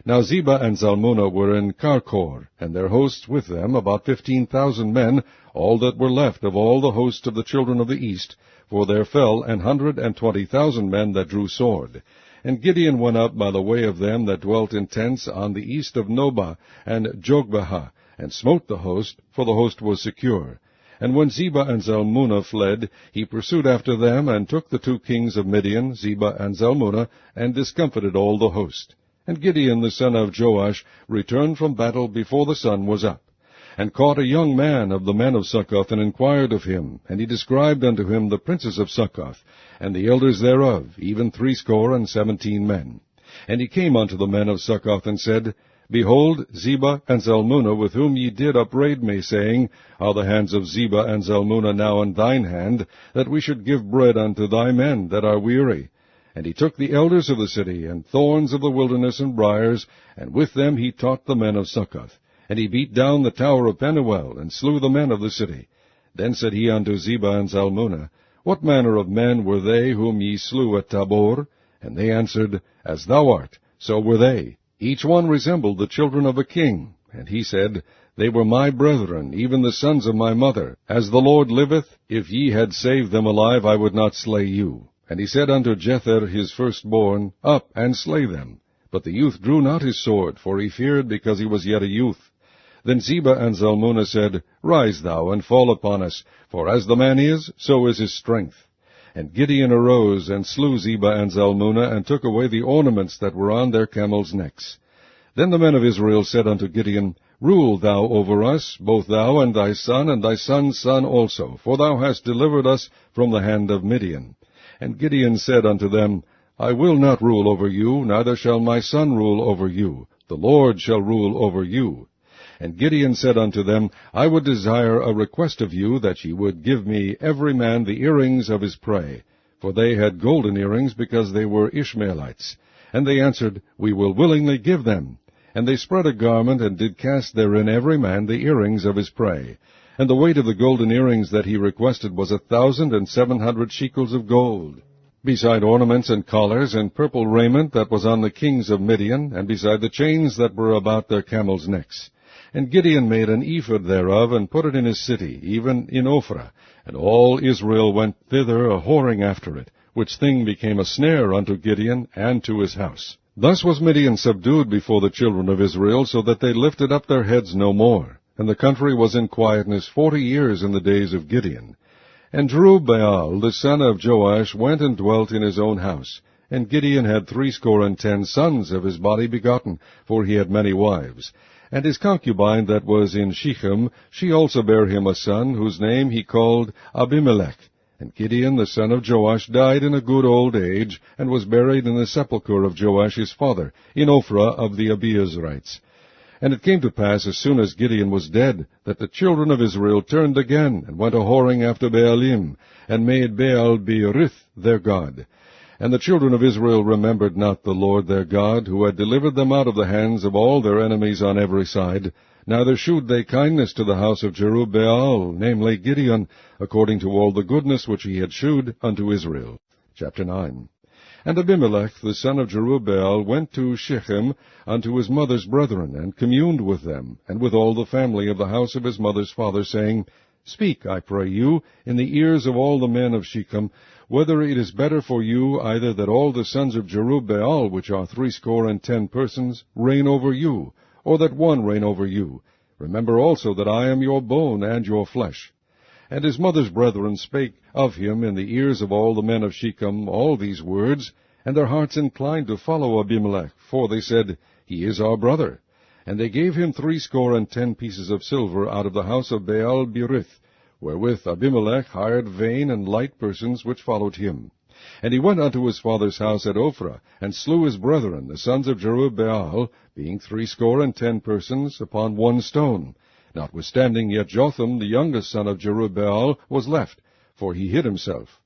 Now Zebah and Zalmunna were in Karkor, and their hosts with them, about 15,000 men, all that were left of all the host of the children of the east, for there fell 120,000 men that drew sword. And Gideon went up by the way of them that dwelt in tents on the east of Nobah and Jogbehah, and smote the host, for the host was secure. And when Zebah and Zalmunna fled, he pursued after them, and took the 2 kings of Midian, Zebah and Zalmunna, and discomfited all the host. And Gideon the son of Joash returned from battle before the sun was up, and caught a young man of the men of Succoth, and inquired of him. And he described unto him the princes of Succoth, and the elders thereof, even 17 men. And he came unto the men of Succoth, and said, Behold, Zebah and Zalmunna, with whom ye did upbraid me, saying, Are the hands of Zebah and Zalmunna now in thine hand, that we should give bread unto thy men that are weary? And he took the elders of the city, and thorns of the wilderness, and briars, and with them he taught the men of Succoth. And he beat down the tower of Penuel, and slew the men of the city. Then said he unto Zebah and Zalmunna, What manner of men were they whom ye slew at Tabor? And they answered, As thou art, so were they. Each one resembled the children of a king. And he said, They were my brethren, even the sons of my mother. As the Lord liveth, if ye had saved them alive, I would not slay you. And he said unto Jether his firstborn, Up, and slay them. But the youth drew not his sword, for he feared, because he was yet a youth. Then Zebah and Zalmunna said, Rise thou, and fall upon us, for as the man is, so is his strength. And Gideon arose, and slew Zebah and Zalmunna, and took away the ornaments that were on their camels' necks. Then the men of Israel said unto Gideon, Rule thou over us, both thou and thy son's son also, for thou hast delivered us from the hand of Midian. And Gideon said unto them, I will not rule over you, neither shall my son rule over you. The Lord shall rule over you. And Gideon said unto them, I would desire a request of you, that ye would give me every man the earrings of his prey. For they had golden earrings, because they were Ishmaelites. And they answered, We will willingly give them. And they spread a garment, and did cast therein every man the earrings of his prey. And the weight of the golden earrings that he requested was 1,700 shekels of gold, beside ornaments and collars, and purple raiment that was on the kings of Midian, and beside the chains that were about their camels' necks. And Gideon made an ephod thereof, and put it in his city, even in Ophrah. And all Israel went thither a-whoring after it, which thing became a snare unto Gideon and to his house. Thus was Midian subdued before the children of Israel, so that they lifted up their heads no more. And the country was in quietness 40 years in the days of Gideon. And Jerubbaal the son of Joash went and dwelt in his own house. And Gideon had 70 sons of his body begotten, for he had many wives. And his concubine that was in Shechem, she also bare him a son, whose name he called Abimelech. And Gideon the son of Joash died in a good old age, and was buried in the sepulchre of Joash his father, in Ophrah of the Abiezrites. And it came to pass, as soon as Gideon was dead, that the children of Israel turned again, and went a-whoring after Baalim, and made Baal-berith their god. And the children of Israel remembered not the Lord their God, who had delivered them out of the hands of all their enemies on every side, neither shewed they kindness to the house of Jerubbaal, namely Gideon, according to all the goodness which he had shewed unto Israel. Chapter 9. And Abimelech the son of Jerubbaal went to Shechem unto his mother's brethren, and communed with them, and with all the family of the house of his mother's father, saying, Speak, I pray you, in the ears of all the men of Shechem, whether it is better for you either that all the sons of Jerubbaal, which are 70 persons, reign over you, or that one reign over you. Remember also that I am your bone and your flesh. And his mother's brethren spake of him in the ears of all the men of Shechem all these words, and their hearts inclined to follow Abimelech, for they said, He is our brother. And they gave him 70 pieces of silver out of the house of Baal-berith, wherewith Abimelech hired vain and light persons which followed him. And he went unto his father's house at Ophrah, and slew his brethren, the sons of Jerubbaal, being 70 persons, upon one stone. Notwithstanding, yet Jotham, the youngest son of Jerubbaal, was left, for he hid himself.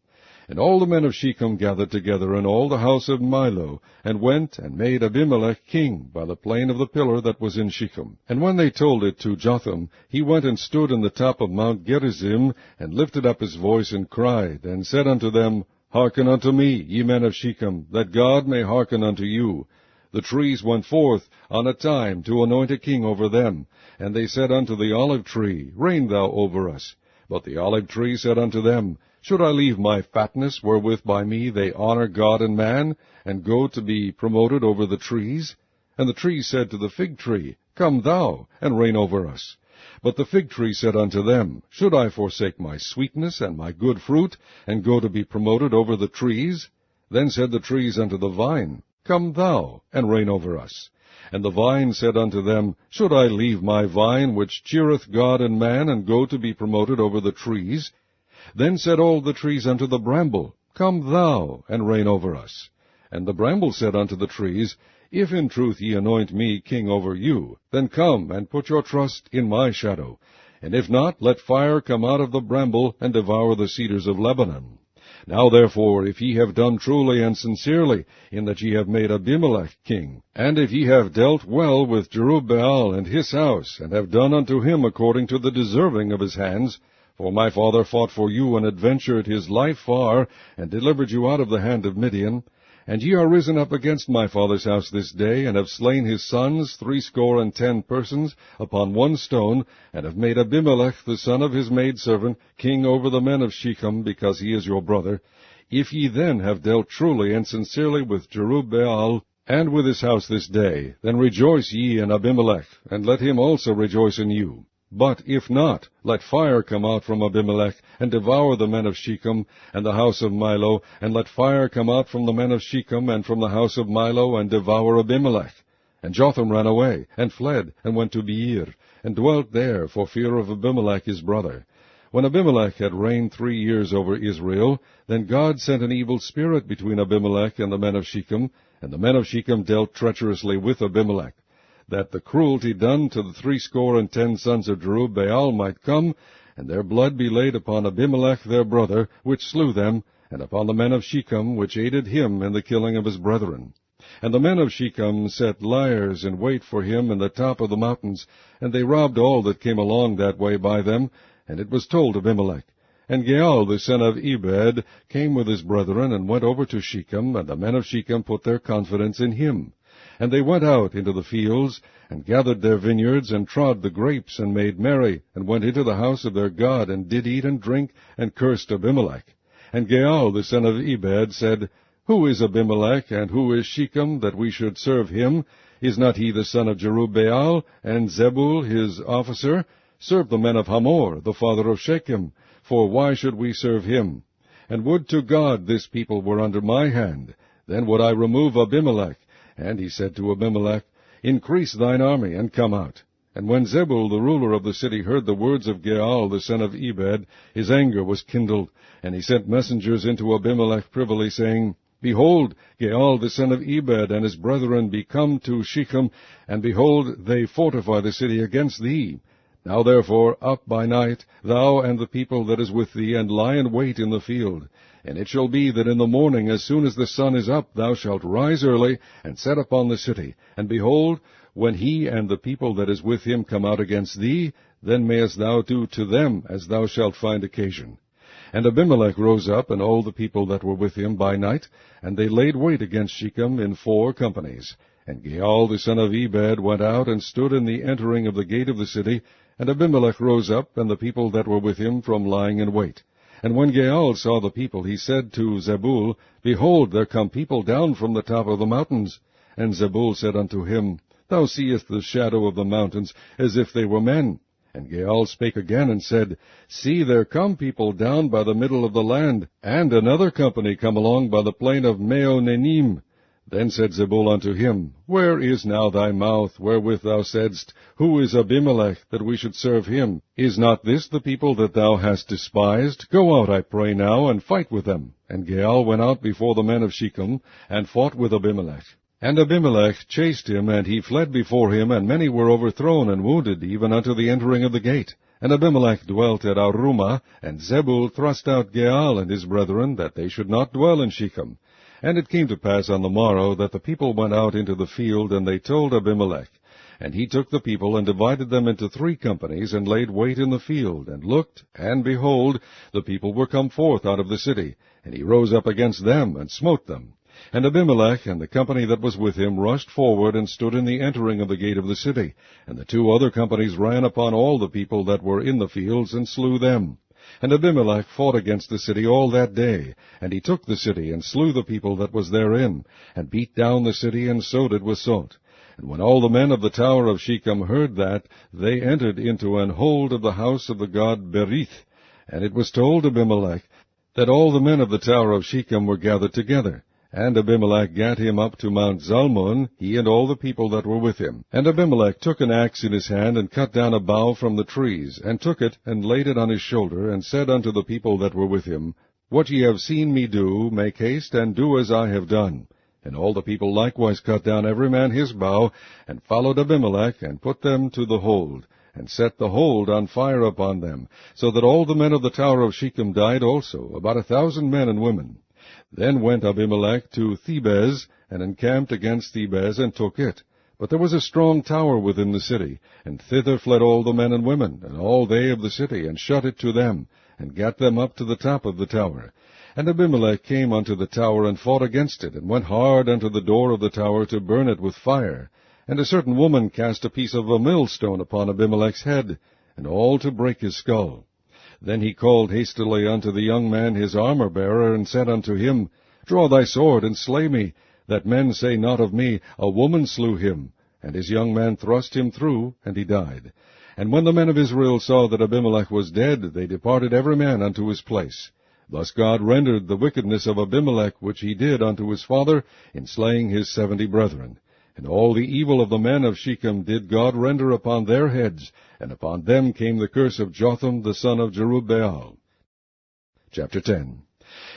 And all the men of Shechem gathered together, and all the house of Milo, and went and made Abimelech king by the plain of the pillar that was in Shechem. And when they told it to Jotham, he went and stood in the top of Mount Gerizim, and lifted up his voice, and cried, and said unto them, Hearken unto me, ye men of Shechem, that God may hearken unto you. The trees went forth on a time to anoint a king over them. And they said unto the olive tree, Reign thou over us. But the olive tree said unto them, Should I leave my fatness, wherewith by me they honor God and man, and go to be promoted over the trees? And the tree said to the fig tree, Come thou, and reign over us. But the fig tree said unto them, Should I forsake my sweetness and my good fruit, and go to be promoted over the trees? Then said the trees unto the vine, Come thou, and reign over us. And the vine said unto them, Should I leave my vine, which cheereth God and man, and go to be promoted over the trees? Then said all the trees unto the bramble, Come thou, and reign over us. And the bramble said unto the trees, If in truth ye anoint me king over you, then come and put your trust in my shadow. And if not, let fire come out of the bramble, and devour the cedars of Lebanon. Now therefore, if ye have done truly and sincerely, in that ye have made Abimelech king, and if ye have dealt well with Jerubbaal and his house, and have done unto him according to the deserving of his hands, for my father fought for you, and adventured his life far, and delivered you out of the hand of Midian, And ye are risen up against my father's house this day, and have slain his sons 70 persons upon one stone, and have made Abimelech the son of his maidservant king over the men of Shechem, because he is your brother. If ye then have dealt truly and sincerely with Jerubbaal, and with his house this day, then rejoice ye in Abimelech, and let him also rejoice in you. But if not, let fire come out from Abimelech, and devour the men of Shechem, and the house of Milo, and let fire come out from the men of Shechem, and from the house of Milo, and devour Abimelech. And Jotham ran away, and fled, and went to Beer, and dwelt there for fear of Abimelech his brother. When Abimelech had reigned 3 years over Israel, then God sent an evil spirit between Abimelech and the men of Shechem, and the men of Shechem dealt treacherously with Abimelech, that the cruelty done to the 70 sons of Jerubbaal might come, and their blood be laid upon Abimelech their brother, which slew them, and upon the men of Shechem, which aided him in the killing of his brethren. And the men of Shechem set liers in wait for him in the top of the mountains, and they robbed all that came along that way by them. And it was told Abimelech. And Gaal the son of Ebed came with his brethren, and went over to Shechem, and the men of Shechem put their confidence in him. And they went out into the fields, and gathered their vineyards, and trod the grapes, and made merry, and went into the house of their God, and did eat and drink, and cursed Abimelech. And Gaal the son of Ebed said, Who is Abimelech, and who is Shechem, that we should serve him? Is not he the son of Jerubbaal, and Zebul his officer? Serve the men of Hamor, the father of Shechem, for why should we serve him? And would to God this people were under my hand, then would I remove Abimelech. And he said to Abimelech, Increase thine army, and come out. And when Zebul the ruler of the city heard the words of Gaal the son of Ebed, his anger was kindled, and he sent messengers into Abimelech privily, saying, Behold, Gaal the son of Ebed and his brethren be come to Shechem, and behold, they fortify the city against thee. Now therefore up by night, thou and the people that is with thee, and lie in wait in the field. And it shall be that in the morning, as soon as the sun is up, thou shalt rise early, and set upon the city. And behold, when he and the people that is with him come out against thee, then mayest thou do to them as thou shalt find occasion. And Abimelech rose up, and all the people that were with him by night, and they laid wait against Shechem in 4 companies. And Gaal the son of Ebed went out, and stood in the entering of the gate of the city, and Abimelech rose up, and the people that were with him, from lying in wait. And when Gaal saw the people, he said to Zebul, Behold, there come people down from the top of the mountains. And Zebul said unto him, Thou seest the shadow of the mountains, as if they were men. And Gaal spake again, and said, See, there come people down by the middle of the land, and another company come along by the plain of Meonenim. Then said Zebul unto him, Where is now thy mouth, wherewith thou saidst, Who is Abimelech, that we should serve him? Is not this the people that thou hast despised? Go out, I pray now, and fight with them. And Gaal went out before the men of Shechem, and fought with Abimelech. And Abimelech chased him, and he fled before him, and many were overthrown and wounded, even unto the entering of the gate. And Abimelech dwelt at Arumah, and Zebul thrust out Gaal and his brethren, that they should not dwell in Shechem. And it came to pass on the morrow that the people went out into the field, and they told Abimelech. And he took the people, and divided them into 3 companies, and laid wait in the field, and looked, and behold, the people were come forth out of the city. And he rose up against them, and smote them. And Abimelech and the company that was with him rushed forward, and stood in the entering of the gate of the city. And the 2 other companies ran upon all the people that were in the fields, and slew them. And Abimelech fought against the city all that day, and he took the city, and slew the people that was therein, and beat down the city, and sowed it with salt. And when all the men of the tower of Shechem heard that, they entered into an hold of the house of the god Berith. And it was told Abimelech that all the men of the tower of Shechem were gathered together. And Abimelech gat him up to Mount Zalmon, he and all the people that were with him. And Abimelech took an axe in his hand, and cut down a bough from the trees, and took it, and laid it on his shoulder, and said unto the people that were with him, What ye have seen me do, make haste, and do as I have done. And all the people likewise cut down every man his bough, and followed Abimelech, and put them to the hold, and set the hold on fire upon them, so that all the men of the tower of Shechem died also, about 1,000 men and women. Then went Abimelech to Thebez, and encamped against Thebez, and took it. But there was a strong tower within the city, and thither fled all the men and women, and all they of the city, and shut it to them, and gat them up to the top of the tower. And Abimelech came unto the tower, and fought against it, and went hard unto the door of the tower to burn it with fire. And a certain woman cast a piece of a millstone upon Abimelech's head, and all to break his skull. Then he called hastily unto the young man his armor-bearer, and said unto him, Draw thy sword, and slay me, that men say not of me, A woman slew him. And his young man thrust him through, and he died. And when the men of Israel saw that Abimelech was dead, they departed every man unto his place. Thus God rendered the wickedness of Abimelech, which he did unto his father, in slaying his 70 brethren. And all the evil of the men of Shechem did God render upon their heads, and upon them came the curse of Jotham the son of Jerubbaal. Chapter 10.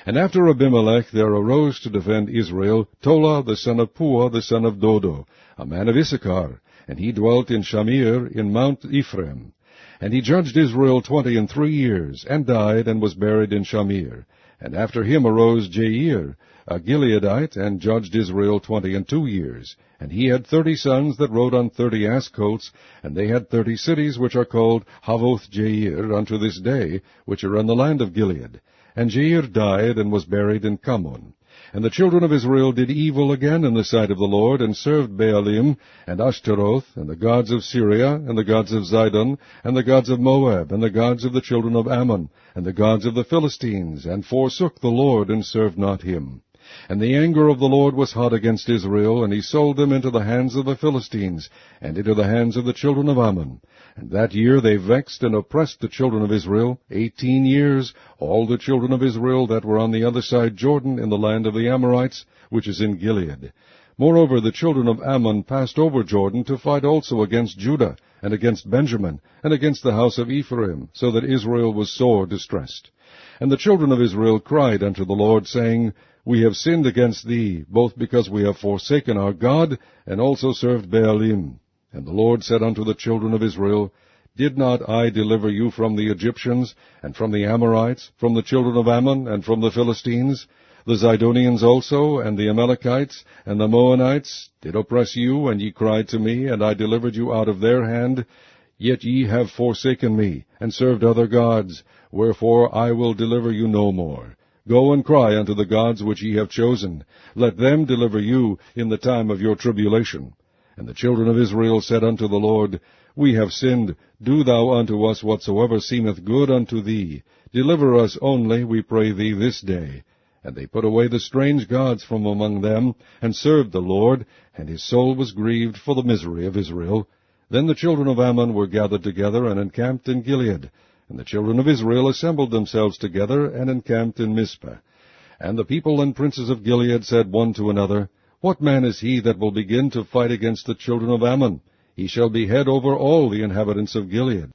And after Abimelech there arose to defend Israel Tola the son of Puah the son of Dodo, a man of Issachar, and he dwelt in Shamir in Mount Ephraim. And he judged Israel 23 years, and died, and was buried in Shamir. And after him arose Jair, a Gileadite, and judged Israel 22 years. And he had 30 sons that rode on 30 ass colts, and they had 30 cities, which are called Havoth Jair unto this day, which are in the land of Gilead. And Jair died, and was buried in Kammon. And the children of Israel did evil again in the sight of the Lord, and served Baalim, and Ashtaroth, and the gods of Syria, and the gods of Zidon, and the gods of Moab, and the gods of the children of Ammon, and the gods of the Philistines, and forsook the Lord, and served not him. And the anger of the Lord was hot against Israel, and he sold them into the hands of the Philistines, and into the hands of the children of Ammon. And that year they vexed and oppressed the children of Israel 18 years, all the children of Israel that were on the other side Jordan, in the land of the Amorites, which is in Gilead. Moreover, the children of Ammon passed over Jordan to fight also against Judah, and against Benjamin, and against the house of Ephraim, so that Israel was sore distressed. And the children of Israel cried unto the Lord, saying, We have sinned against thee, both because we have forsaken our God, and also served Baalim. And the Lord said unto the children of Israel, Did not I deliver you from the Egyptians, and from the Amorites, from the children of Ammon, and from the Philistines? The Zidonians also, and the Amalekites, and the Moabites did oppress you, and ye cried to me, and I delivered you out of their hand. Yet ye have forsaken me, and served other gods, wherefore I will deliver you no more. Go and cry unto the gods which ye have chosen. Let them deliver you in the time of your tribulation. And the children of Israel said unto the Lord, We have sinned. Do thou unto us whatsoever seemeth good unto thee. Deliver us only, we pray thee, this day. And they put away the strange gods from among them, and served the Lord, and his soul was grieved for the misery of Israel. Then the children of Ammon were gathered together, and encamped in Gilead. And the children of Israel assembled themselves together, and encamped in Mizpah. And the people and princes of Gilead said one to another, What man is he that will begin to fight against the children of Ammon? He shall be head over all the inhabitants of Gilead.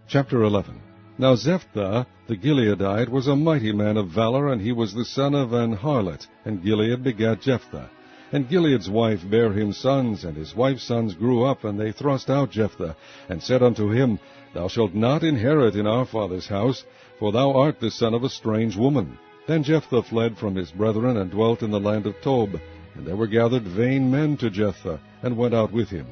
Chapter 11. Now Jephthah the Gileadite was a mighty man of valor, and he was the son of an harlot, and Gilead begat Jephthah. And Gilead's wife bare him sons, and his wife's sons grew up, and they thrust out Jephthah, and said unto him, Thou shalt not inherit in our father's house, for thou art the son of a strange woman. Then Jephthah fled from his brethren, and dwelt in the land of Tob. And there were gathered vain men to Jephthah, and went out with him.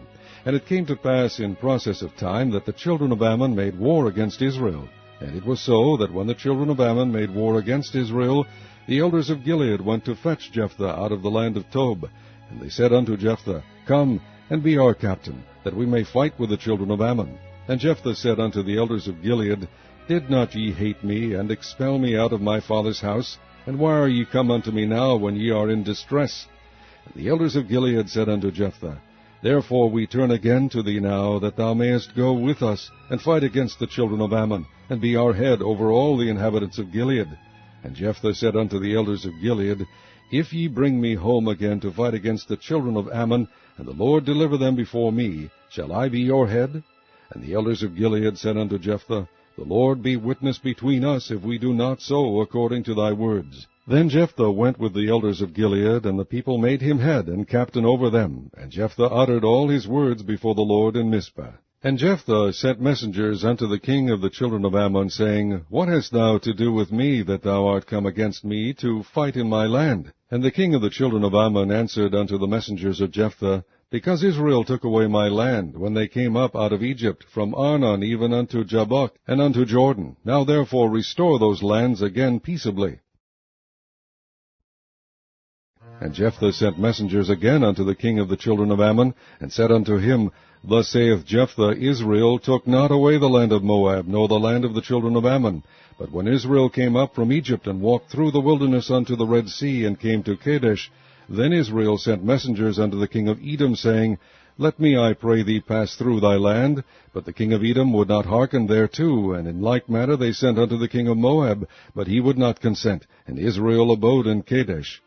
And it came to pass in process of time that the children of Ammon made war against Israel. And it was so that when the children of Ammon made war against Israel, the elders of Gilead went to fetch Jephthah out of the land of Tob. And they said unto Jephthah, Come, and be our captain, that we may fight with the children of Ammon. And Jephthah said unto the elders of Gilead, Did not ye hate me, and expel me out of my father's house? And why are ye come unto me now, when ye are in distress? And the elders of Gilead said unto Jephthah, Therefore we turn again to thee now, that thou mayest go with us, and fight against the children of Ammon, and be our head over all the inhabitants of Gilead. And Jephthah said unto the elders of Gilead, If ye bring me home again to fight against the children of Ammon, and the Lord deliver them before me, shall I be your head? And the elders of Gilead said unto Jephthah, The Lord be witness between us, if we do not so according to thy words. Then Jephthah went with the elders of Gilead, and the people made him head and captain over them. And Jephthah uttered all his words before the Lord in Mizpah. And Jephthah sent messengers unto the king of the children of Ammon, saying, What hast thou to do with me, that thou art come against me to fight in my land? And the king of the children of Ammon answered unto the messengers of Jephthah, Because Israel took away my land, when they came up out of Egypt, from Arnon even unto Jabbok, and unto Jordan. Now therefore restore those lands again peaceably. And Jephthah sent messengers again unto the king of the children of Ammon, and said unto him, Thus saith Jephthah, Israel took not away the land of Moab, nor the land of the children of Ammon. But when Israel came up from Egypt, and walked through the wilderness unto the Red Sea, and came to Kadesh, then Israel sent messengers unto the king of Edom, saying, Let me, I pray thee, pass through thy land. But the king of Edom would not hearken thereto, and in like manner they sent unto the king of Moab, but he would not consent, and Israel abode in Kadesh.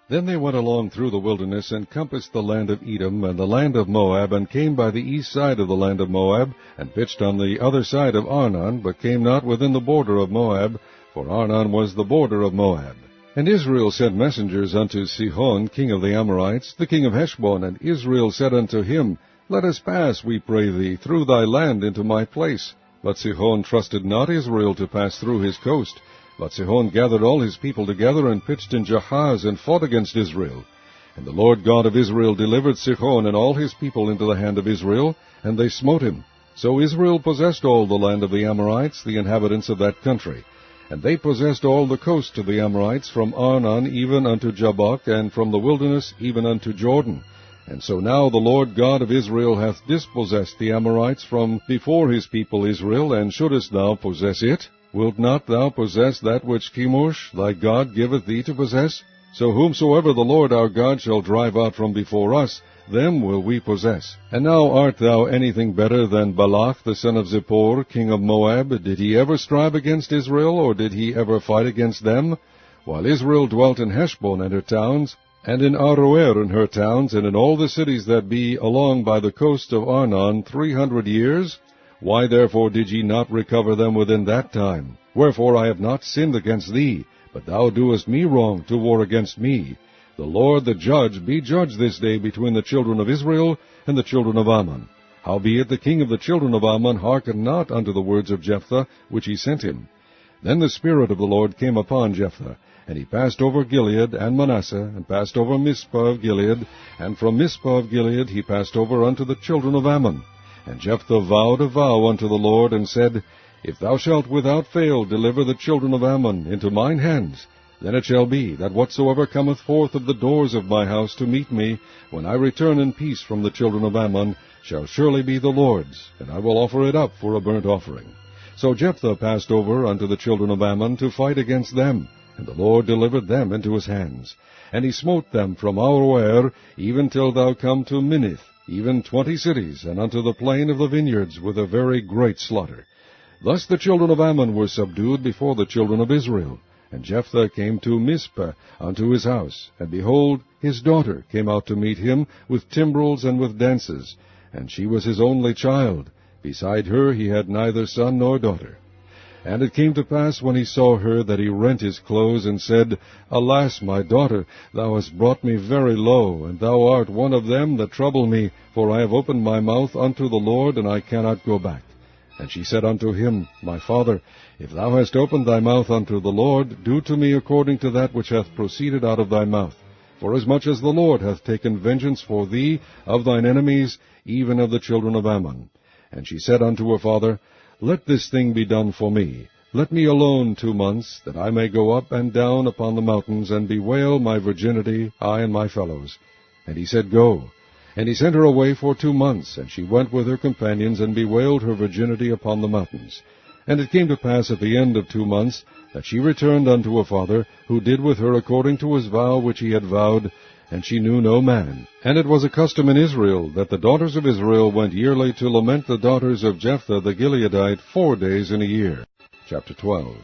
Then they went along through the wilderness, and compassed the land of Edom, and the land of Moab, and came by the east side of the land of Moab, and pitched on the other side of Arnon, but came not within the border of Moab, for Arnon was the border of Moab. And Israel sent messengers unto Sihon, king of the Amorites, the king of Heshbon, and Israel said unto him, Let us pass, we pray thee, through thy land into my place. But Sihon trusted not Israel to pass through his coast. But Sihon gathered all his people together, and pitched in Jahaz, and fought against Israel. And the Lord God of Israel delivered Sihon and all his people into the hand of Israel, and they smote him. So Israel possessed all the land of the Amorites, the inhabitants of that country. And they possessed all the coast of the Amorites, from Arnon even unto Jabbok, and from the wilderness even unto Jordan. And so now the Lord God of Israel hath dispossessed the Amorites from before his people Israel, and shouldest thou possess it? Wilt not thou possess that which Chemosh thy God giveth thee to possess? So whomsoever the Lord our God shall drive out from before us, them will we possess. And now art thou anything better than Balak the son of Zippor, king of Moab? Did he ever strive against Israel, or did he ever fight against them? While Israel dwelt in Heshbon and her towns, and in Aroer and her towns, and in all the cities that be along by the coast of Arnon 300 years? Why therefore did ye not recover them within that time? Wherefore I have not sinned against thee, but thou doest me wrong to war against me. The Lord the judge be judge this day between the children of Israel and the children of Ammon. Howbeit the king of the children of Ammon hearkened not unto the words of Jephthah, which he sent him. Then the Spirit of the Lord came upon Jephthah, and he passed over Gilead and Manasseh, and passed over Mizpah of Gilead, and from Mizpah of Gilead he passed over unto the children of Ammon. And Jephthah vowed a vow unto the Lord, and said, If thou shalt without fail deliver the children of Ammon into mine hands, then it shall be, that whatsoever cometh forth of the doors of my house to meet me, when I return in peace from the children of Ammon, shall surely be the Lord's, and I will offer it up for a burnt offering. So Jephthah passed over unto the children of Ammon to fight against them, and the Lord delivered them into his hands. And he smote them from Aroer, even till thou come to Minnith, even 20 cities, and unto the plain of the vineyards, with a very great slaughter. Thus the children of Ammon were subdued before the children of Israel. And Jephthah came to Mizpah unto his house, and behold, his daughter came out to meet him with timbrels and with dances, and she was his only child. Beside her he had neither son nor daughter. And it came to pass, when he saw her, that he rent his clothes, and said, Alas, my daughter, thou hast brought me very low, and thou art one of them that trouble me, for I have opened my mouth unto the Lord, and I cannot go back. And she said unto him, My father, if thou hast opened thy mouth unto the Lord, do to me according to that which hath proceeded out of thy mouth. Forasmuch as the Lord hath taken vengeance for thee of thine enemies, even of the children of Ammon. And she said unto her father, Let this thing be done for me. Let me alone 2 months, that I may go up and down upon the mountains, and bewail my virginity, I and my fellows. And he said, Go. And he sent her away for 2 months, and she went with her companions, and bewailed her virginity upon the mountains. And it came to pass at the end of 2 months, that she returned unto her father, who did with her according to his vow which he had vowed, and she knew no man. And it was a custom in Israel, that the daughters of Israel went yearly to lament the daughters of Jephthah the Gileadite 4 days in a year. Chapter 12.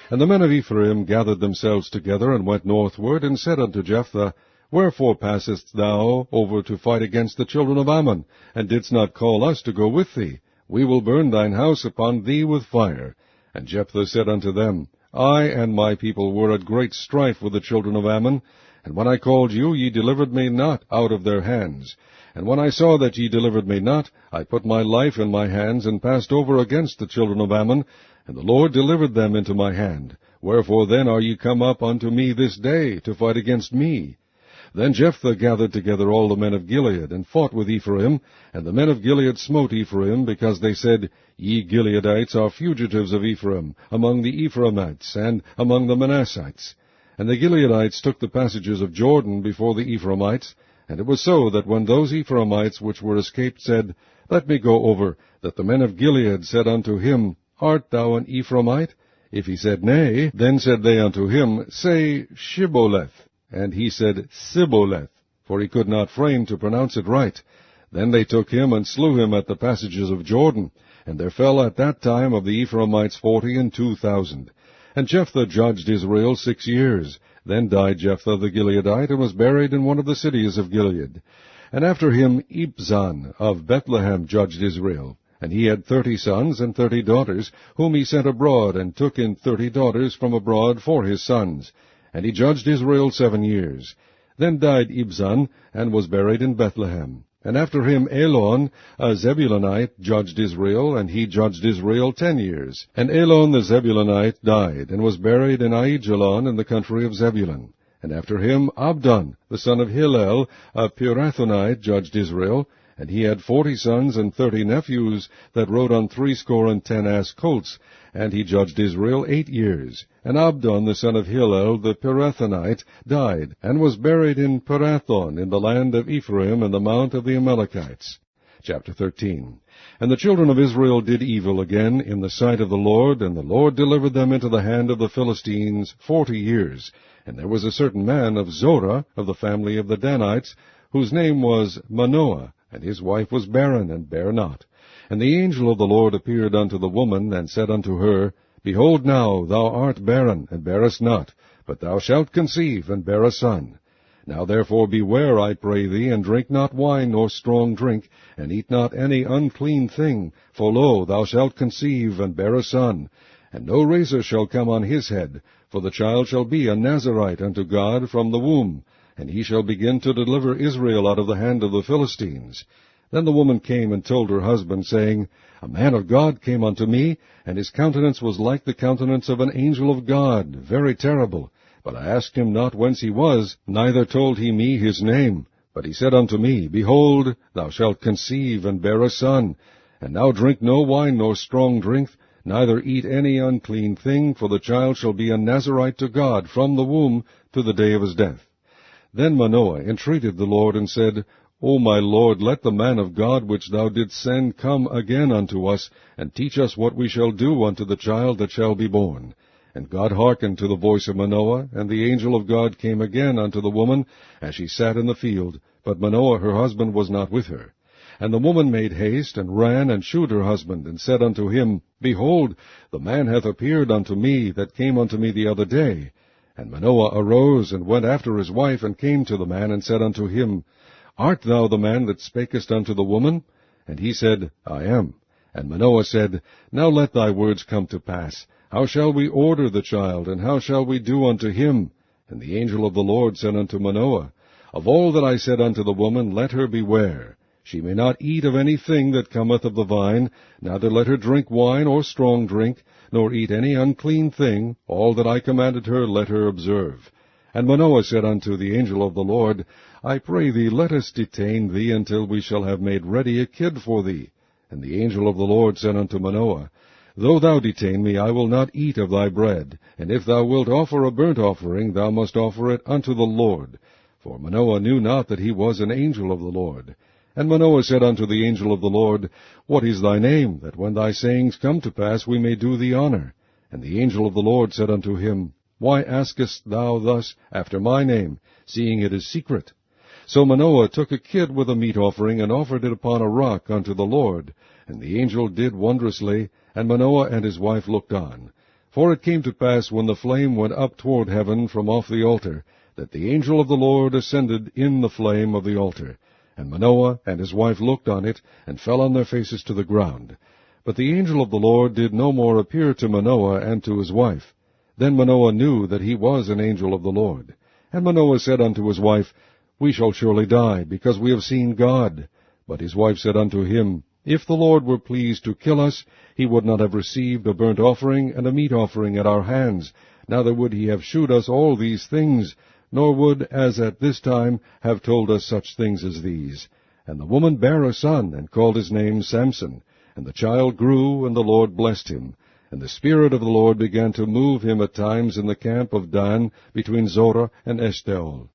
And the men of Ephraim gathered themselves together, and went northward, and said unto Jephthah, Wherefore passest thou over to fight against the children of Ammon, and didst not call us to go with thee? We will burn thine house upon thee with fire. And Jephthah said unto them, I and my people were at great strife with the children of Ammon, and when I called you, ye delivered me not out of their hands. And when I saw that ye delivered me not, I put my life in my hands, and passed over against the children of Ammon, and the Lord delivered them into my hand. Wherefore then are ye come up unto me this day, to fight against me? Then Jephthah gathered together all the men of Gilead, and fought with Ephraim. And the men of Gilead smote Ephraim, because they said, Ye Gileadites are fugitives of Ephraim, among the Ephraimites, and among the Manassites. And the Gileadites took the passages of Jordan before the Ephraimites. And it was so that when those Ephraimites which were escaped said, Let me go over, that the men of Gilead said unto him, Art thou an Ephraimite? If he said, Nay, then said they unto him, Say Shibboleth. And he said, Sibboleth, for he could not frame to pronounce it right. Then they took him and slew him at the passages of Jordan. And there fell at that time of the Ephraimites 42,000. And Jephthah judged Israel 6 years. Then died Jephthah the Gileadite, and was buried in one of the cities of Gilead. And after him Ibzan of Bethlehem judged Israel. And he had 30 sons and 30 daughters, whom he sent abroad, and took in 30 daughters from abroad for his sons. And he judged Israel 7 years. Then died Ibzan, and was buried in Bethlehem. And after him Elon, a Zebulunite, judged Israel, and he judged Israel 10 years. And Elon the Zebulunite died, and was buried in Aijalon in the country of Zebulun. And after him Abdon, the son of Hillel, a Pirathonite, judged Israel, and he had 40 sons and 30 nephews that rode on 70 ass colts, and he judged Israel 8 years. And Abdon, the son of Hillel, the Pirathonite, died, and was buried in Pirathon, in the land of Ephraim, in the mount of the Amalekites. Chapter 13. And the children of Israel did evil again in the sight of the Lord, and the Lord delivered them into the hand of the Philistines 40 years. And there was a certain man of Zorah, of the family of the Danites, whose name was Manoah, and his wife was barren, and bare not. And the angel of the Lord appeared unto the woman, and said unto her, Behold now, thou art barren, and bearest not, but thou shalt conceive, and bear a son. Now therefore beware, I pray thee, and drink not wine nor strong drink, and eat not any unclean thing, for lo, thou shalt conceive, and bear a son. And no razor shall come on his head, for the child shall be a Nazarite unto God from the womb, and he shall begin to deliver Israel out of the hand of the Philistines. Then the woman came and told her husband, saying, A man of God came unto me, and his countenance was like the countenance of an angel of God, very terrible. But I asked him not whence he was, neither told he me his name. But he said unto me, Behold, thou shalt conceive, and bear a son. And now drink no wine nor strong drink, neither eat any unclean thing, for the child shall be a Nazarite to God from the womb to the day of his death. Then Manoah entreated the Lord, and said, O my Lord, let the man of God which thou didst send come again unto us, and teach us what we shall do unto the child that shall be born. And God hearkened to the voice of Manoah, and the angel of God came again unto the woman, as she sat in the field, but Manoah her husband was not with her. And the woman made haste, and ran, and shewed her husband, and said unto him, Behold, the man hath appeared unto me, that came unto me the other day. And Manoah arose, and went after his wife, and came to the man, and said unto him, Art thou the man that spakest unto the woman? And he said, I am. And Manoah said, Now let thy words come to pass. How shall we order the child, and how shall we do unto him? And the angel of the Lord said unto Manoah, Of all that I said unto the woman, let her beware. She may not eat of any thing that cometh of the vine, neither let her drink wine or strong drink, nor eat any unclean thing. All that I commanded her, let her observe. And Manoah said unto the angel of the Lord, I pray thee, let us detain thee until we shall have made ready a kid for thee. And the angel of the Lord said unto Manoah, Though thou detain me, I will not eat of thy bread. And if thou wilt offer a burnt offering, thou must offer it unto the Lord. For Manoah knew not that he was an angel of the Lord. And Manoah said unto the angel of the Lord, What is thy name, that when thy sayings come to pass we may do thee honor? And the angel of the Lord said unto him, Why askest thou thus after my name, seeing it is secret? So Manoah took a kid with a meat offering, and offered it upon a rock unto the Lord. And the angel did wondrously, and Manoah and his wife looked on. For it came to pass, when the flame went up toward heaven from off the altar, that the angel of the Lord ascended in the flame of the altar. And Manoah and his wife looked on it, and fell on their faces to the ground. But the angel of the Lord did no more appear to Manoah and to his wife. Then Manoah knew that he was an angel of the Lord. And Manoah said unto his wife, We shall surely die, because we have seen God. But his wife said unto him, If the Lord were pleased to kill us, he would not have received a burnt offering and a meat offering at our hands, neither would he have shewed us all these things, nor would, as at this time, have told us such things as these. And the woman bare a son, and called his name Samson. And the child grew, and the Lord blessed him. And the Spirit of the Lord began to move him at times in the camp of Dan, between Zorah and Eshtaol.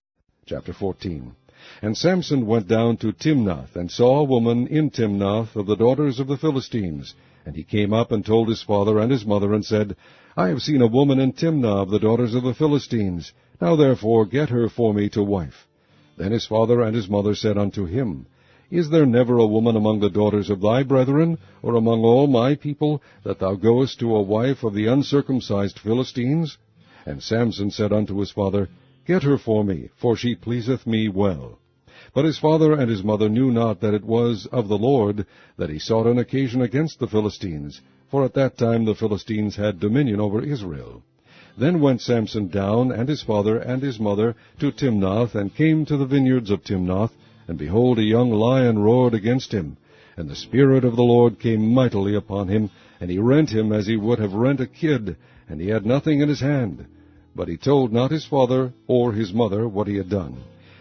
Chapter 14. And Samson went down to Timnath, and saw a woman in Timnath of the daughters of the Philistines. And he came up and told his father and his mother, and said, I have seen a woman in Timnah of the daughters of the Philistines. Now therefore get her for me to wife. Then his father and his mother said unto him, Is there never a woman among the daughters of thy brethren, or among all my people, that thou goest to a wife of the uncircumcised Philistines? And Samson said unto his father, Get her for me, for she pleaseth me well. But his father and his mother knew not that it was of the Lord that he sought an occasion against the Philistines, for at that time the Philistines had dominion over Israel. Then went Samson down, and his father and his mother, to Timnath, and came to the vineyards of Timnath, and behold, a young lion roared against him. And the Spirit of the Lord came mightily upon him, and he rent him as he would have rent a kid, and he had nothing in his hand. But he told not his father or his mother what he had done.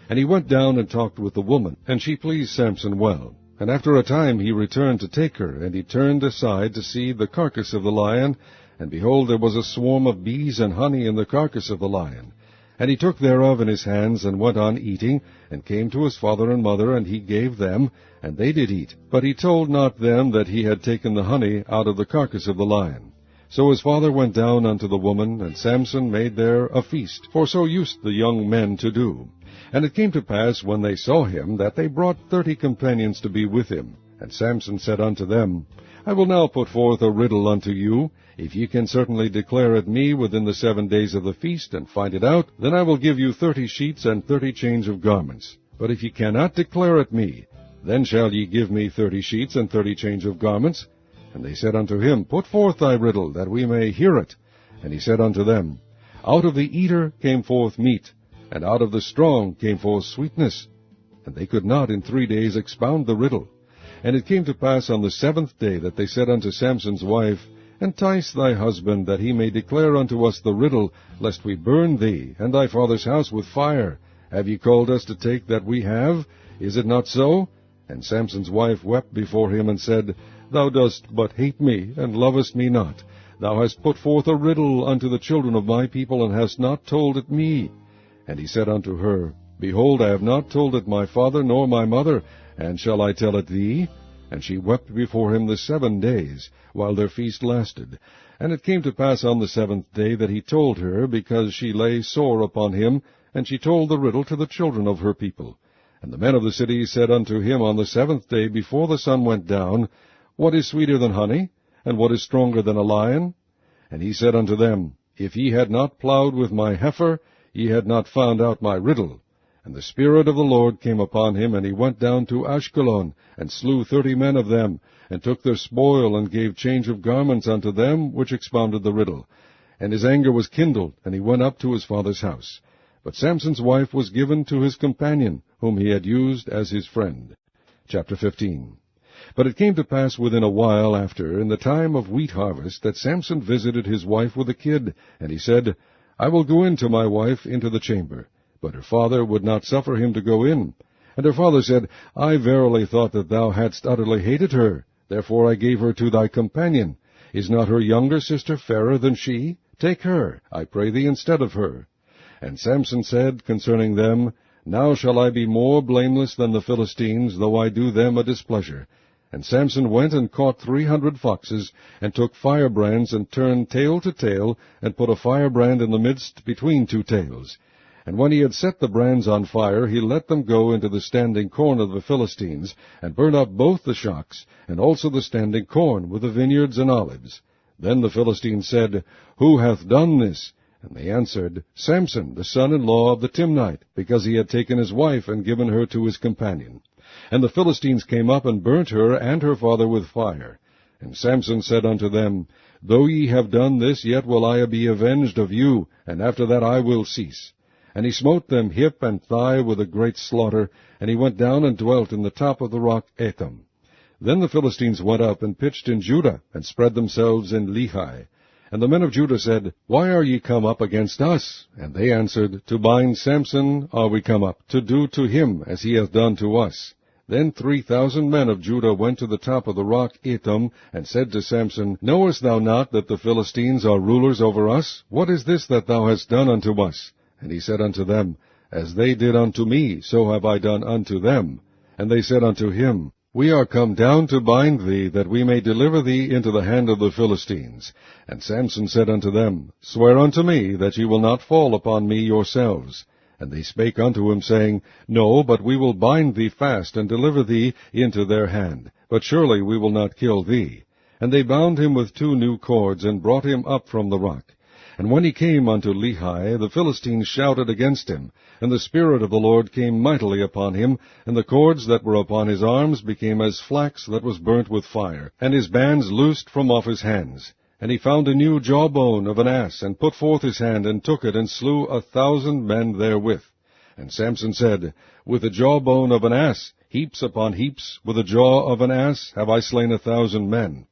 And he went down and talked with the woman, and she pleased Samson well. And after a time he returned to take her, and he turned aside to see the carcass of the lion, and behold, there was a swarm of bees and honey in the carcass of the lion. And he took thereof in his hands, and went on eating, and came to his father and mother, and he gave them, and they did eat. But he told not them that he had taken the honey out of the carcass of the lion. So his father went down unto the woman, and Samson made there a feast, for so used the young men to do. And it came to pass, when they saw him, that they brought 30 companions to be with him. And Samson said unto them, I will now put forth a riddle unto you. If ye can certainly declare it me within the 7 days of the feast, and find it out, then I will give you 30 sheets and 30 change of garments. But if ye cannot declare it me, then shall ye give me 30 sheets and 30 change of garments. And they said unto him, Put forth thy riddle, that we may hear it. And he said unto them, Out of the eater came forth meat, and out of the strong came forth sweetness. And they could not in 3 days expound the riddle. And it came to pass on the 7th day that they said unto Samson's wife, Entice thy husband, that he may declare unto us the riddle, lest we burn thee and thy father's house with fire. Have ye called us to take that we have? Is it not so? And Samson's wife wept before him, and said, Thou dost but hate me, and lovest me not. Thou hast put forth a riddle unto the children of my people, and hast not told it me. And he said unto her, Behold, I have not told it my father nor my mother, and shall I tell it thee? And she wept before him the 7 days, while their feast lasted. And it came to pass on the 7th day that he told her, because she lay sore upon him, and she told the riddle to the children of her people. And the men of the city said unto him on the 7th day, before the sun went down, What is sweeter than honey? And what is stronger than a lion? And he said unto them, If ye had not plowed with my heifer, ye had not found out my riddle. And the Spirit of the Lord came upon him, and he went down to Ashkelon, and slew 30 men of them, and took their spoil, and gave change of garments unto them which expounded the riddle. And his anger was kindled, and he went up to his father's house. But Samson's wife was given to his companion, whom he had used as his friend. Chapter 15. But it came to pass within a while after, in the time of wheat harvest, that Samson visited his wife with a kid, and he said, I will go in to my wife into the chamber. But her father would not suffer him to go in. And her father said, I verily thought that thou hadst utterly hated her. Therefore I gave her to thy companion. Is not her younger sister fairer than she? Take her, I pray thee, instead of her. And Samson said concerning them, Now shall I be more blameless than the Philistines, though I do them a displeasure. And Samson went and caught 300 foxes, and took firebrands, and turned tail to tail, and put a firebrand in the midst between 2 tails. And when he had set the brands on fire, he let them go into the standing corn of the Philistines, and burnt up both the shocks, and also the standing corn, with the vineyards and olives. Then the Philistines said, Who hath done this? And they answered, Samson, the son-in-law of the Timnite, because he had taken his wife, and given her to his companion. And the Philistines came up, and burnt her and her father with fire. And Samson said unto them, Though ye have done this, yet will I be avenged of you, and after that I will cease. And he smote them hip and thigh with a great slaughter, and he went down and dwelt in the top of the rock Etam. Then the Philistines went up and pitched in Judah, and spread themselves in Lehi. And the men of Judah said, Why are ye come up against us? And they answered, To bind Samson are we come up, to do to him as he hath done to us. Then 3,000 men of Judah went to the top of the rock Etam, and said to Samson, Knowest thou not that the Philistines are rulers over us? What is this that thou hast done unto us? And he said unto them, As they did unto me, so have I done unto them. And they said unto him, We are come down to bind thee, that we may deliver thee into the hand of the Philistines. And Samson said unto them, Swear unto me that ye will not fall upon me yourselves. And they spake unto him, saying, No, but we will bind thee fast, and deliver thee into their hand. But surely we will not kill thee. And they bound him with 2 new cords, and brought him up from the rock. And when he came unto Lehi, the Philistines shouted against him. And the Spirit of the Lord came mightily upon him, and the cords that were upon his arms became as flax that was burnt with fire, and his bands loosed from off his hands. And he found a new jawbone of an ass, and put forth his hand, and took it, and slew 1,000 men therewith. And Samson said, With the jawbone of an ass, heaps upon heaps, with the jaw of an ass, have I slain 1,000 men.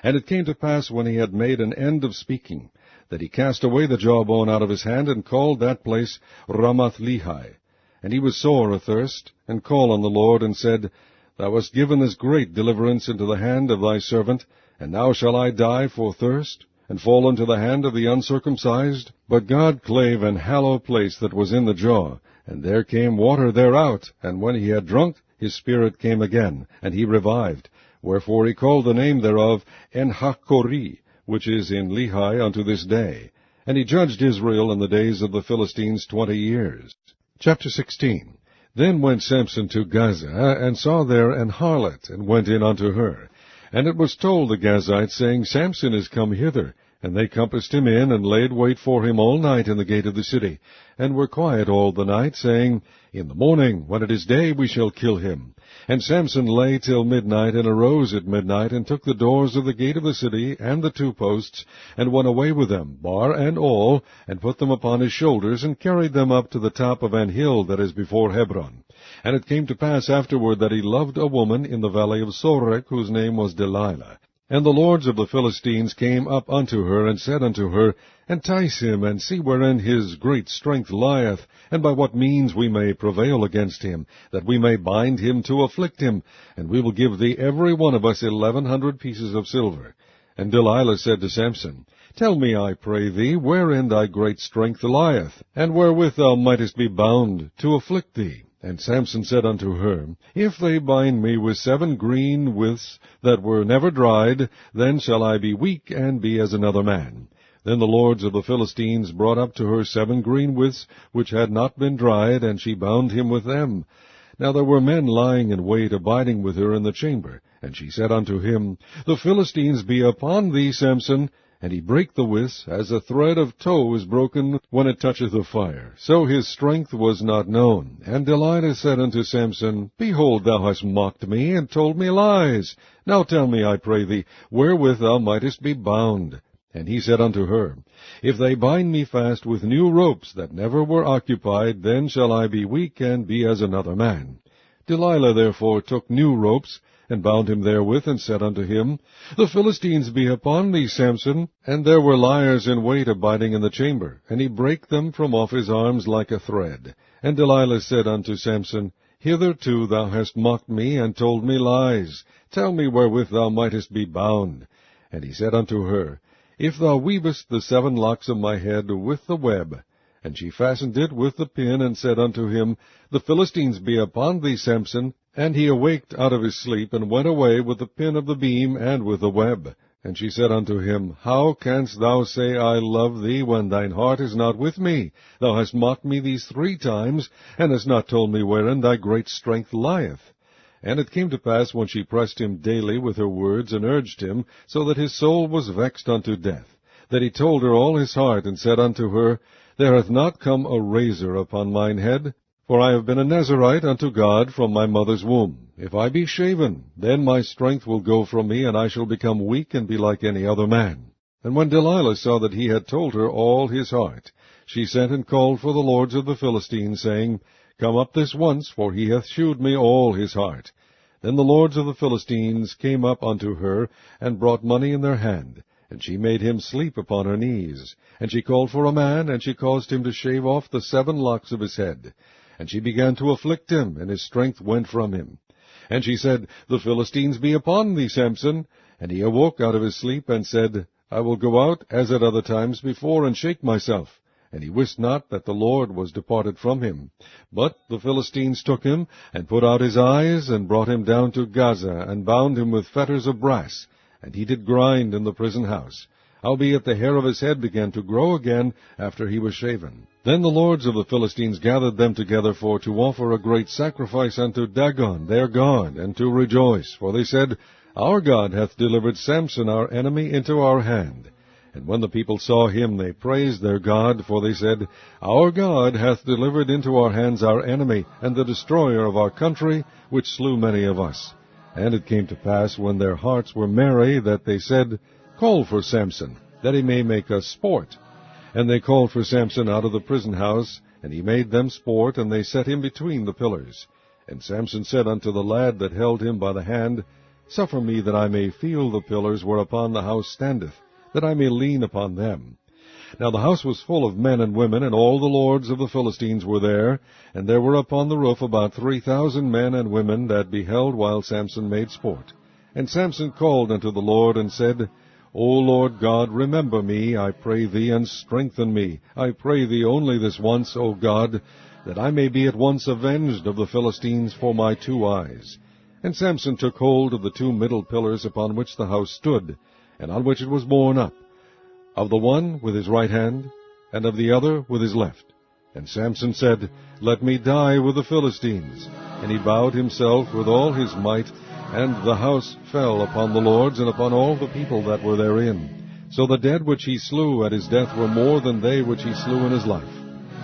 And it came to pass, when he had made an end of speaking, that he cast away the jawbone out of his hand, and called that place Ramath-Lehi. And he was sore athirst, and called on the Lord, and said, Thou hast given this great deliverance into the hand of thy servant, and now shall I die for thirst, and fall into the hand of the uncircumcised? But God clave an hollow place that was in the jaw, and there came water thereout, and when he had drunk, his spirit came again, and he revived. Wherefore he called the name thereof En-Hakkori, which is in Lehi unto this day. And he judged Israel in the days of the Philistines 20 years. Chapter 16. Then went Samson to Gaza, and saw there an harlot, and went in unto her. And it was told the Gazites, saying, Samson is come hither. And they compassed him in, and laid wait for him all night in the gate of the city, and were quiet all the night, saying, In the morning, when it is day, we shall kill him. And Samson lay till midnight, and arose at midnight, and took the doors of the gate of the city, and the 2 posts, and went away with them, bar and all, and put them upon his shoulders, and carried them up to the top of an hill that is before Hebron. And it came to pass afterward that he loved a woman in the valley of Sorek, whose name was Delilah. And the lords of the Philistines came up unto her, and said unto her, Entice him, and see wherein his great strength lieth, and by what means we may prevail against him, that we may bind him to afflict him, and we will give thee every one of us 1,100 pieces of silver. And Delilah said to Samson, Tell me, I pray thee, wherein thy great strength lieth, and wherewith thou mightest be bound to afflict thee. And Samson said unto her, If they bind me with 7 green withs that were never dried, then shall I be weak, and be as another man. Then the lords of the Philistines brought up to her 7 green withs, which had not been dried, and she bound him with them. Now there were men lying in wait, abiding with her in the chamber. And she said unto him, The Philistines be upon thee, Samson. And he brake the withs, as a thread of tow is broken when it toucheth the fire. So his strength was not known. And Delilah said unto Samson, Behold, thou hast mocked me, and told me lies. Now tell me, I pray thee, wherewith thou mightest be bound. And he said unto her, If they bind me fast with new ropes that never were occupied, then shall I be weak, and be as another man. Delilah therefore took new ropes, and bound him therewith, and said unto him, The Philistines be upon thee, Samson. And there were liers in wait abiding in the chamber, and he brake them from off his arms like a thread. And Delilah said unto Samson, Hitherto thou hast mocked me, and told me lies. Tell me wherewith thou mightest be bound. And he said unto her, If thou weavest the 7 locks of my head with the web. And she fastened it with the pin, and said unto him, The Philistines be upon thee, Samson. And he awaked out of his sleep, and went away with the pin of the beam, and with the web. And she said unto him, How canst thou say, I love thee, when thine heart is not with me? Thou hast mocked me these 3 times, and hast not told me wherein thy great strength lieth. And it came to pass, when she pressed him daily with her words, and urged him, so that his soul was vexed unto death, that he told her all his heart, and said unto her, There hath not come a razor upon mine head, for I have been a Nazarite unto God from my mother's womb. If I be shaven, then my strength will go from me, and I shall become weak, and be like any other man. And when Delilah saw that he had told her all his heart, she sent and called for the lords of the Philistines, saying, Come up this once, for he hath shewed me all his heart. Then the lords of the Philistines came up unto her, and brought money in their hand. And she made him sleep upon her knees. And she called for a man, and she caused him to shave off the 7 locks of his head. And she began to afflict him, and his strength went from him. And she said, The Philistines be upon thee, Samson. And he awoke out of his sleep, and said, I will go out, as at other times before, and shake myself. And he wist not that the Lord was departed from him. But the Philistines took him, and put out his eyes, and brought him down to Gaza, and bound him with fetters of brass. And he did grind in the prison house. Howbeit the hair of his head began to grow again after he was shaven. Then the lords of the Philistines gathered them together for to offer a great sacrifice unto Dagon their god, and to rejoice. For they said, Our God hath delivered Samson our enemy into our hand. And when the people saw him, they praised their God, for they said, Our God hath delivered into our hands our enemy, and the destroyer of our country, which slew many of us. And it came to pass, when their hearts were merry, that they said, Call for Samson, that he may make us sport. And they called for Samson out of the prison house, and he made them sport, and they set him between the pillars. And Samson said unto the lad that held him by the hand, Suffer me that I may feel the pillars whereupon the house standeth, that I may lean upon them. Now the house was full of men and women, and all the lords of the Philistines were there, and there were upon the roof about 3,000 men and women that beheld while Samson made sport. And Samson called unto the Lord, and said, O Lord God, remember me, I pray thee, and strengthen me. I pray thee only this once, O God, that I may be at once avenged of the Philistines for my 2 eyes. And Samson took hold of the 2 middle pillars upon which the house stood, and on which it was borne up, of the one with his right hand, and of the other with his left. And Samson said, Let me die with the Philistines. And he bowed himself with all his might, and the house fell upon the lords, and upon all the people that were therein. So the dead which he slew at his death were more than they which he slew in his life.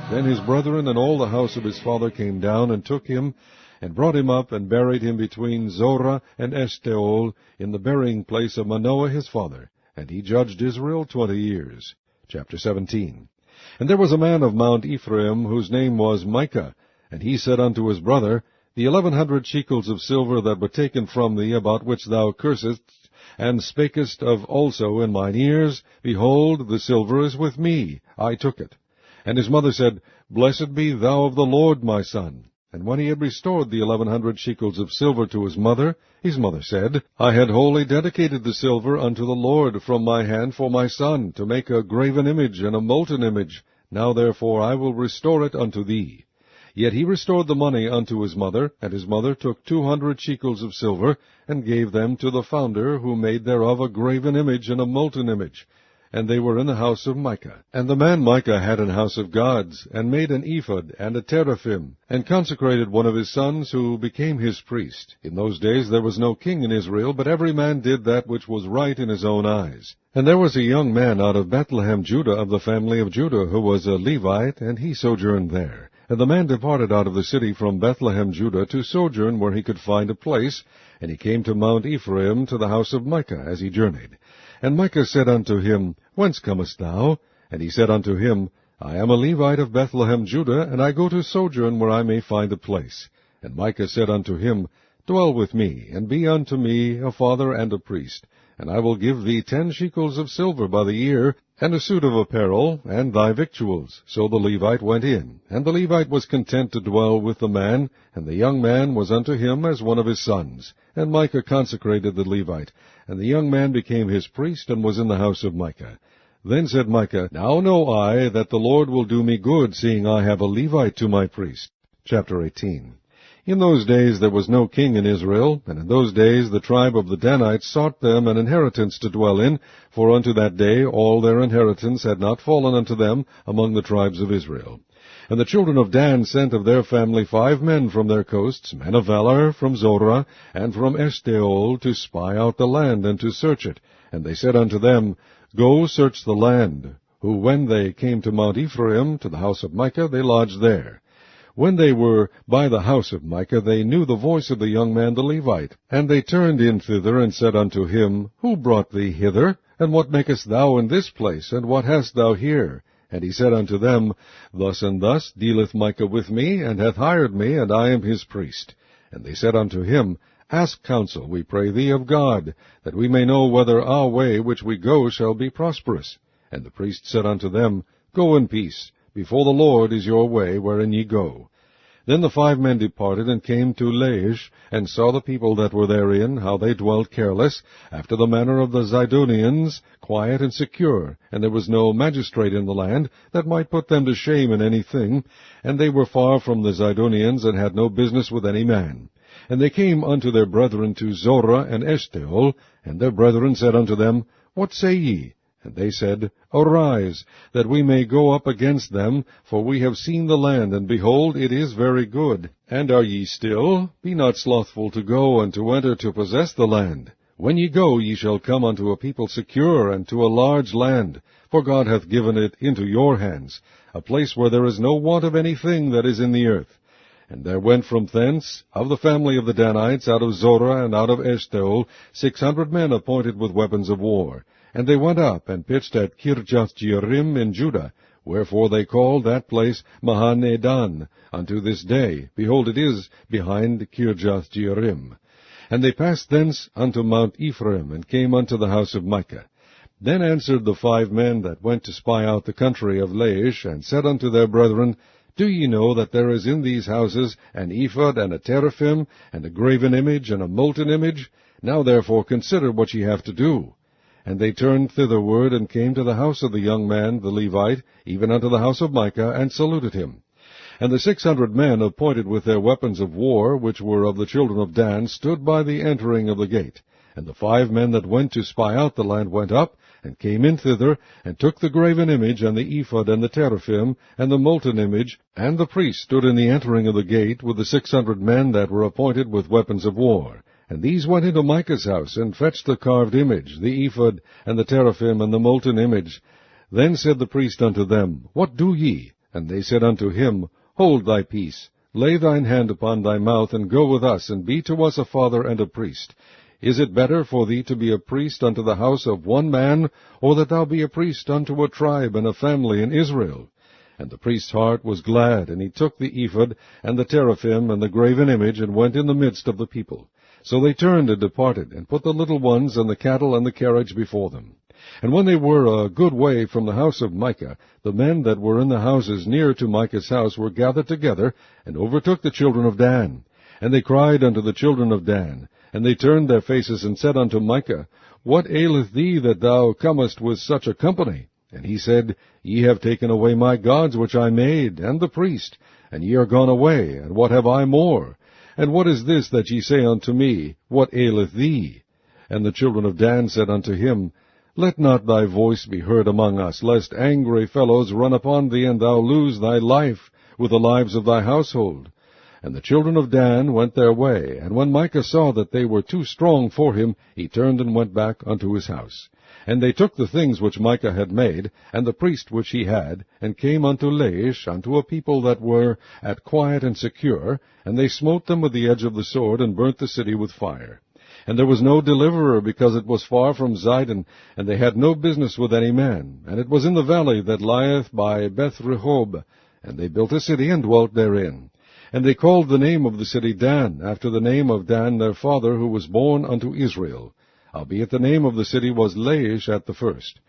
Then his brethren and all the house of his father came down, and took him, and brought him up, and buried him between Zorah and Eshtaol, in the burying place of Manoah his father. And he judged Israel 20 years. Chapter 17. And there was a man of Mount Ephraim, whose name was Micah. And he said unto his brother, The 1,100 shekels of silver that were taken from thee, about which thou cursedst, and spakest of also in mine ears, behold, the silver is with me, I took it. And his mother said, Blessed be thou of the Lord, my son. And when he had restored the 1,100 shekels of silver to his mother said, I had wholly dedicated the silver unto the Lord from my hand for my son, to make a graven image and a molten image. Now therefore I will restore it unto thee. Yet he restored the money unto his mother, and his mother took 200 shekels of silver, and gave them to the founder, who made thereof a graven image and a molten image. And they were in the house of Micah. And the man Micah had an house of gods, and made an ephod and a teraphim, and consecrated one of his sons, who became his priest. In those days there was no king in Israel, but every man did that which was right in his own eyes. And there was a young man out of Bethlehem, Judah, of the family of Judah, who was a Levite, and he sojourned there. And the man departed out of the city from Bethlehem, Judah, to sojourn where he could find a place, and he came to Mount Ephraim, to the house of Micah, as he journeyed. And Micah said unto him, Whence comest thou? And he said unto him, I am a Levite of Bethlehem, Judah, and I go to sojourn where I may find a place. And Micah said unto him, Dwell with me, and be unto me a father and a priest. And I will give thee 10 shekels of silver by the year, and a suit of apparel, and thy victuals. So the Levite went in. And the Levite was content to dwell with the man, and the young man was unto him as one of his sons. And Micah consecrated the Levite, and the young man became his priest, and was in the house of Micah. Then said Micah, Now know I that the Lord will do me good, seeing I have a Levite to my priest. Chapter 18. In those days there was no king in Israel, and in those days the tribe of the Danites sought them an inheritance to dwell in, for unto that day all their inheritance had not fallen unto them among the tribes of Israel. And the children of Dan sent of their family 5 men from their coasts, men of valor, from Zorah, and from Eshtaol, to spy out the land, and to search it. And they said unto them, Go search the land. Who, when they came to Mount Ephraim, to the house of Micah, they lodged there. When they were by the house of Micah, they knew the voice of the young man the Levite. And they turned in thither, and said unto him, Who brought thee hither? And what makest thou in this place? And what hast thou here? And he said unto them, Thus and thus dealeth Micah with me, and hath hired me, and I am his priest. And they said unto him, Ask counsel, we pray thee, of God, that we may know whether our way which we go shall be prosperous. And the priest said unto them, Go in peace. Before the Lord is your way, wherein ye go. Then the 5 men departed, and came to Laish, and saw the people that were therein, how they dwelt careless, after the manner of the Zidonians, quiet and secure, and there was no magistrate in the land that might put them to shame in any thing, and they were far from the Zidonians, and had no business with any man. And they came unto their brethren to Zorah and Eshtaol, and their brethren said unto them, What say ye? And they said, Arise, that we may go up against them, for we have seen the land, and behold, it is very good. And are ye still? Be not slothful to go and to enter to possess the land. When ye go, ye shall come unto a people secure, and to a large land, for God hath given it into your hands, a place where there is no want of anything that is in the earth. And there went from thence, of the family of the Danites, out of Zorah and out of Eshtaol, 600 men appointed with weapons of war. And they went up, and pitched at Kirjath-jearim in Judah, wherefore they called that place Mahanedan unto this day. Behold, it is behind Kirjath-jearim. And they passed thence unto Mount Ephraim, and came unto the house of Micah. Then answered the 5 men that went to spy out the country of Laish, and said unto their brethren, Do ye know that there is in these houses an ephod, and a teraphim, and a graven image, and a molten image? Now therefore consider what ye have to do. And they turned thitherward, and came to the house of the young man, the Levite, even unto the house of Micah, and saluted him. And the 600 men appointed with their weapons of war, which were of the children of Dan, stood by the entering of the gate. And the 5 men that went to spy out the land went up, and came in thither, and took the graven image, and the ephod, and the teraphim, and the molten image, and the priest stood in the entering of the gate, with the 600 men that were appointed with weapons of war. And these went into Micah's house, and fetched the carved image, the ephod, and the teraphim, and the molten image. Then said the priest unto them, What do ye? And they said unto him, Hold thy peace, lay thine hand upon thy mouth, and go with us, and be to us a father and a priest. Is it better for thee to be a priest unto the house of one man, or that thou be a priest unto a tribe and a family in Israel? And the priest's heart was glad, and he took the ephod, and the teraphim, and the graven image, and went in the midst of the people. So they turned and departed, and put the little ones and the cattle and the carriage before them. And when they were a good way from the house of Micah, the men that were in the houses near to Micah's house were gathered together, and overtook the children of Dan. And they cried unto the children of Dan, and they turned their faces, and said unto Micah, What aileth thee that thou comest with such a company? And he said, Ye have taken away my gods which I made, and the priest, and ye are gone away, and what have I more? And what is this that ye say unto me, What aileth thee? And the children of Dan said unto him, Let not thy voice be heard among us, lest angry fellows run upon thee, and thou lose thy life with the lives of thy household. And the children of Dan went their way, and when Micah saw that they were too strong for him, he turned and went back unto his house. And they took the things which Micah had made, and the priest which he had, and came unto Laish, unto a people that were at quiet and secure, and they smote them with the edge of the sword, and burnt the city with fire. And there was no deliverer, because it was far from Zidon, and they had no business with any man. And it was in the valley that lieth by Beth-rehob. And they built a city, and dwelt therein. And they called the name of the city Dan, after the name of Dan their father, who was born unto Israel. Howbeit the name of the city was Laish at the first.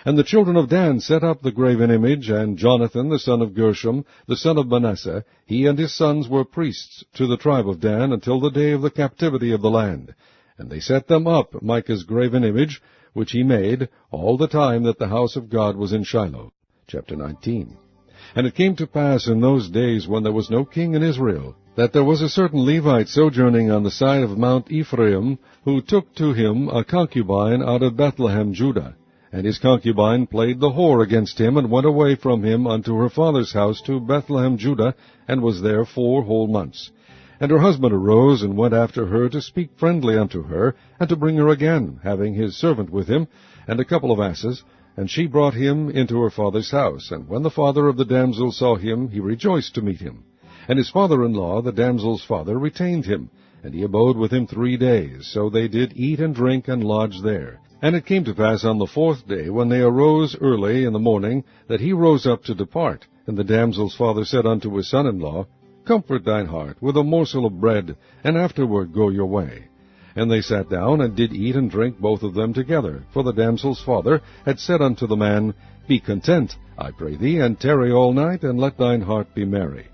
And the children of Dan set up the graven image, and Jonathan the son of Gershom, the son of Manasseh, he and his sons were priests to the tribe of Dan, until the day of the captivity of the land. And they set them up, Micah's graven image, which he made, all the time that the house of God was in Shiloh. Chapter 19. And it came to pass in those days, when there was no king in Israel, that there was a certain Levite sojourning on the side of Mount Ephraim, who took to him a concubine out of Bethlehem, Judah. And his concubine played the whore against him, and went away from him unto her father's house to Bethlehem, Judah, and was there 4 whole months. And her husband arose, and went after her to speak friendly unto her, and to bring her again, having his servant with him, and a couple of asses. And she brought him into her father's house. And when the father of the damsel saw him, he rejoiced to meet him. And his father-in-law, the damsel's father, retained him, and he abode with him 3 days. So they did eat and drink, and lodge there. And it came to pass on the 4th day, when they arose early in the morning, that he rose up to depart. And the damsel's father said unto his son-in-law, Comfort thine heart with a morsel of bread, and afterward go your way. And they sat down, and did eat and drink both of them together. For the damsel's father had said unto the man, Be content, I pray thee, and tarry all night, and let thine heart be merry.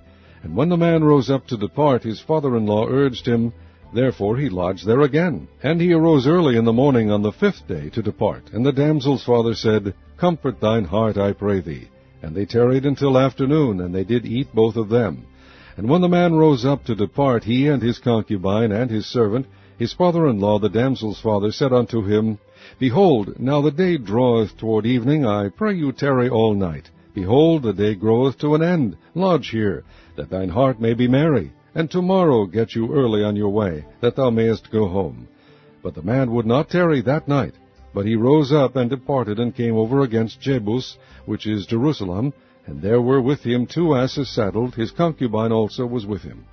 And when the man rose up to depart, his father-in-law urged him. Therefore he lodged there again. And he arose early in the morning on the 5th day to depart. And the damsel's father said, Comfort thine heart, I pray thee. And they tarried until afternoon, and they did eat both of them. And when the man rose up to depart, he and his concubine and his servant, his father-in-law, the damsel's father, said unto him, Behold, now the day draweth toward evening, I pray you tarry all night. Behold, the day groweth to an end. Lodge here, that thine heart may be merry. And tomorrow get you early on your way, that thou mayest go home. But the man would not tarry that night, but he rose up and departed, and came over against Jebus, which is Jerusalem, and there were with him 2 asses saddled, his concubine also was with him.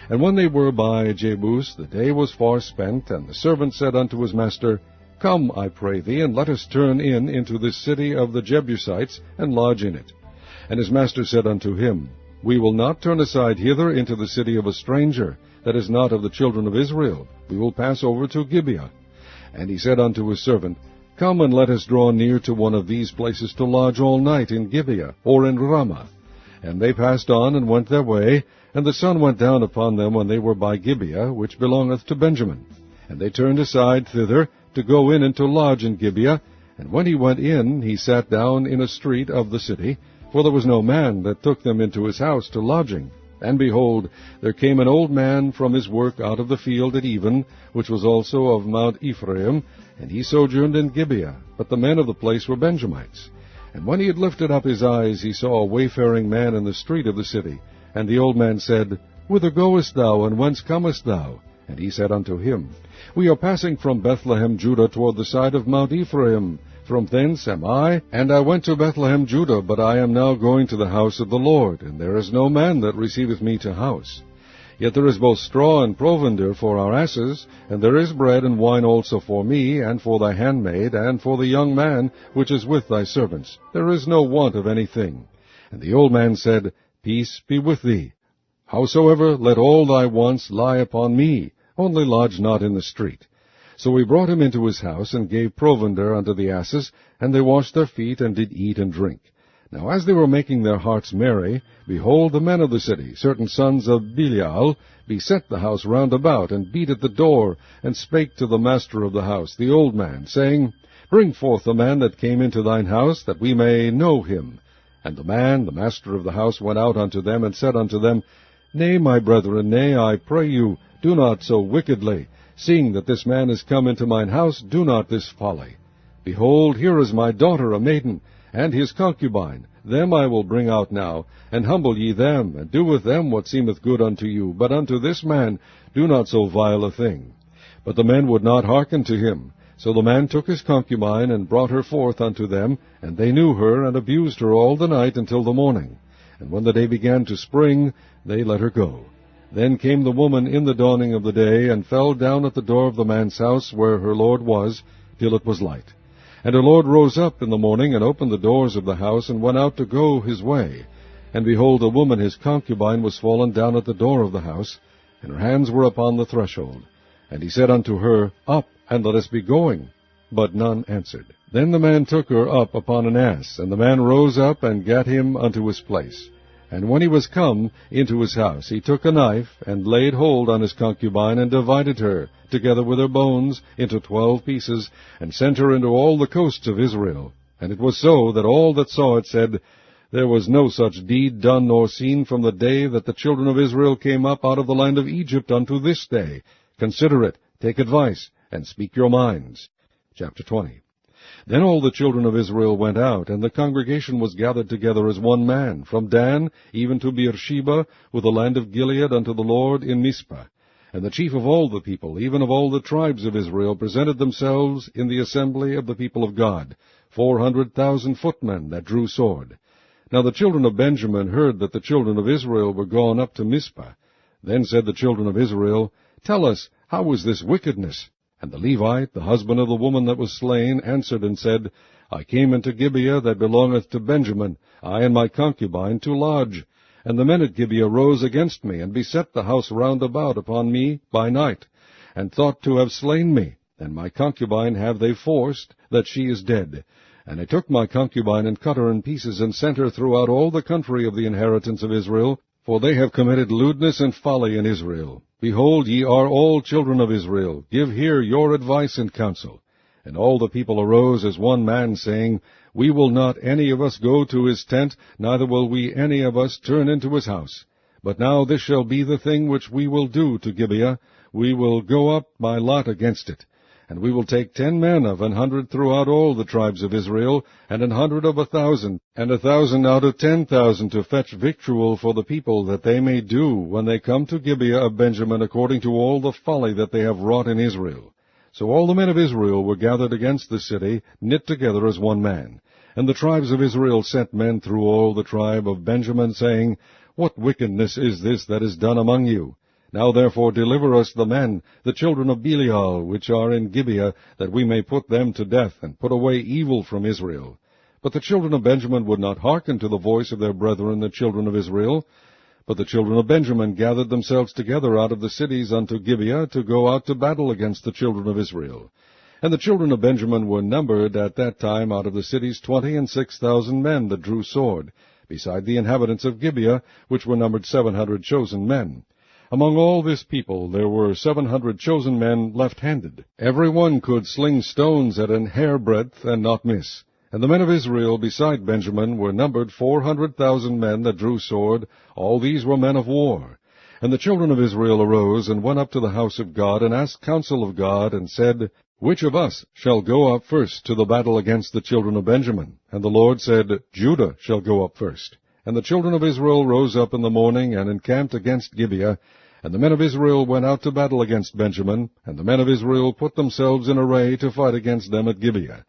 And when they were by Jebus, the day was far spent, and the servant said unto his master, Come, I pray thee, and let us turn in into this city of the Jebusites, and lodge in it. And his master said unto him, We will not turn aside hither into the city of a stranger, that is not of the children of Israel. We will pass over to Gibeah. And he said unto his servant, Come and let us draw near to one of these places to lodge all night in Gibeah, or in Ramah. And they passed on, and went their way, and the sun went down upon them when they were by Gibeah, which belongeth to Benjamin. And they turned aside thither, to go in and to lodge in Gibeah. And when he went in, he sat down in a street of the city, for there was no man that took them into his house to lodging. And behold, there came an old man from his work out of the field at even, which was also of Mount Ephraim, and he sojourned in Gibeah, but the men of the place were Benjamites. And when he had lifted up his eyes, he saw a wayfaring man in the street of the city. And the old man said, Whither goest thou, and whence comest thou? And he said unto him, We are passing from Bethlehem, Judah, toward the side of Mount Ephraim. From thence am I, and I went to Bethlehem, Judah, but I am now going to the house of the Lord, and there is no man that receiveth me to house. Yet there is both straw and provender for our asses, and there is bread and wine also for me, and for thy handmaid, and for the young man which is with thy servants. There is no want of anything. And the old man said, Peace be with thee. Howsoever, let all thy wants lie upon me, only lodge not in the street. So we brought him into his house, and gave provender unto the asses, and they washed their feet, and did eat and drink. Now as they were making their hearts merry, behold, the men of the city, certain sons of Belial, beset the house round about, and beat at the door, and spake to the master of the house, the old man, saying, Bring forth the man that came into thine house, that we may know him. And the man, the master of the house, went out unto them, and said unto them, Nay, my brethren, nay, I pray you, do not so wickedly. Seeing that this man is come into mine house, do not this folly. Behold, here is my daughter, a maiden, and his concubine. Them I will bring out now, and humble ye them, and do with them what seemeth good unto you. But unto this man do not so vile a thing. But the men would not hearken to him. So the man took his concubine, and brought her forth unto them, and they knew her, and abused her all the night until the morning. And when the day began to spring, they let her go. Then came the woman in the dawning of the day, and fell down at the door of the man's house where her lord was, till it was light. And her lord rose up in the morning, and opened the doors of the house, and went out to go his way. And behold, a woman his concubine was fallen down at the door of the house, and her hands were upon the threshold. And he said unto her, Up, and let us be going. But none answered. Then the man took her up upon an ass, and the man rose up, and gat him unto his place. And when he was come into his house, he took a knife, and laid hold on his concubine, and divided her, together with her bones, into 12 pieces, and sent her into all the coasts of Israel. And it was so, that all that saw it said, There was no such deed done nor seen from the day that the children of Israel came up out of the land of Egypt unto this day. Consider it, take advice, and speak your minds. Chapter 20. Then all the children of Israel went out, and the congregation was gathered together as one man, from Dan even to Beersheba, with the land of Gilead, unto the Lord in Mizpah. And the chief of all the people, even of all the tribes of Israel, presented themselves in the assembly of the people of God, 400,000 footmen that drew sword. Now the children of Benjamin heard that the children of Israel were gone up to Mizpah. Then said the children of Israel, Tell us, how is this wickedness? And the Levite, the husband of the woman that was slain, answered and said, I came into Gibeah that belongeth to Benjamin, I and my concubine, to lodge. And the men at Gibeah rose against me, and beset the house round about upon me by night, and thought to have slain me. And my concubine have they forced, that she is dead. And I took my concubine, and cut her in pieces, and sent her throughout all the country of the inheritance of Israel, For they have committed lewdness and folly in Israel. Behold, ye are all children of Israel. Give here your advice and counsel. And all the people arose as one man, saying, We will not any of us go to his tent, neither will we any of us turn into his house. But now this shall be the thing which we will do to Gibeah. We will go up by lot against it. And we will take 10 men of 100 throughout all the tribes of Israel, and 100 of 1,000, and 1,000 out of 10,000 to fetch victual for the people, that they may do, when they come to Gibeah of Benjamin, according to all the folly that they have wrought in Israel. So all the men of Israel were gathered against the city, knit together as one man. And the tribes of Israel sent men through all the tribe of Benjamin, saying, What wickedness is this that is done among you? Now therefore deliver us the men, the children of Belial, which are in Gibeah, that we may put them to death, and put away evil from Israel. But the children of Benjamin would not hearken to the voice of their brethren, the children of Israel. But the children of Benjamin gathered themselves together out of the cities unto Gibeah, to go out to battle against the children of Israel. And the children of Benjamin were numbered at that time out of the cities 26,000 men that drew sword, beside the inhabitants of Gibeah, which were numbered 700 chosen men. Among all this people there were 700 chosen men left-handed. Every one could sling stones at an hairbreadth, and not miss. And the men of Israel beside Benjamin were numbered 400,000 men that drew sword. All these were men of war. And the children of Israel arose, and went up to the house of God, and asked counsel of God, and said, Which of us shall go up first to the battle against the children of Benjamin? And the Lord said, Judah shall go up first. And the children of Israel rose up in the morning, and encamped against Gibeah. And the men of Israel went out to battle against Benjamin. And the men of Israel put themselves in array to fight against them at Gibeah.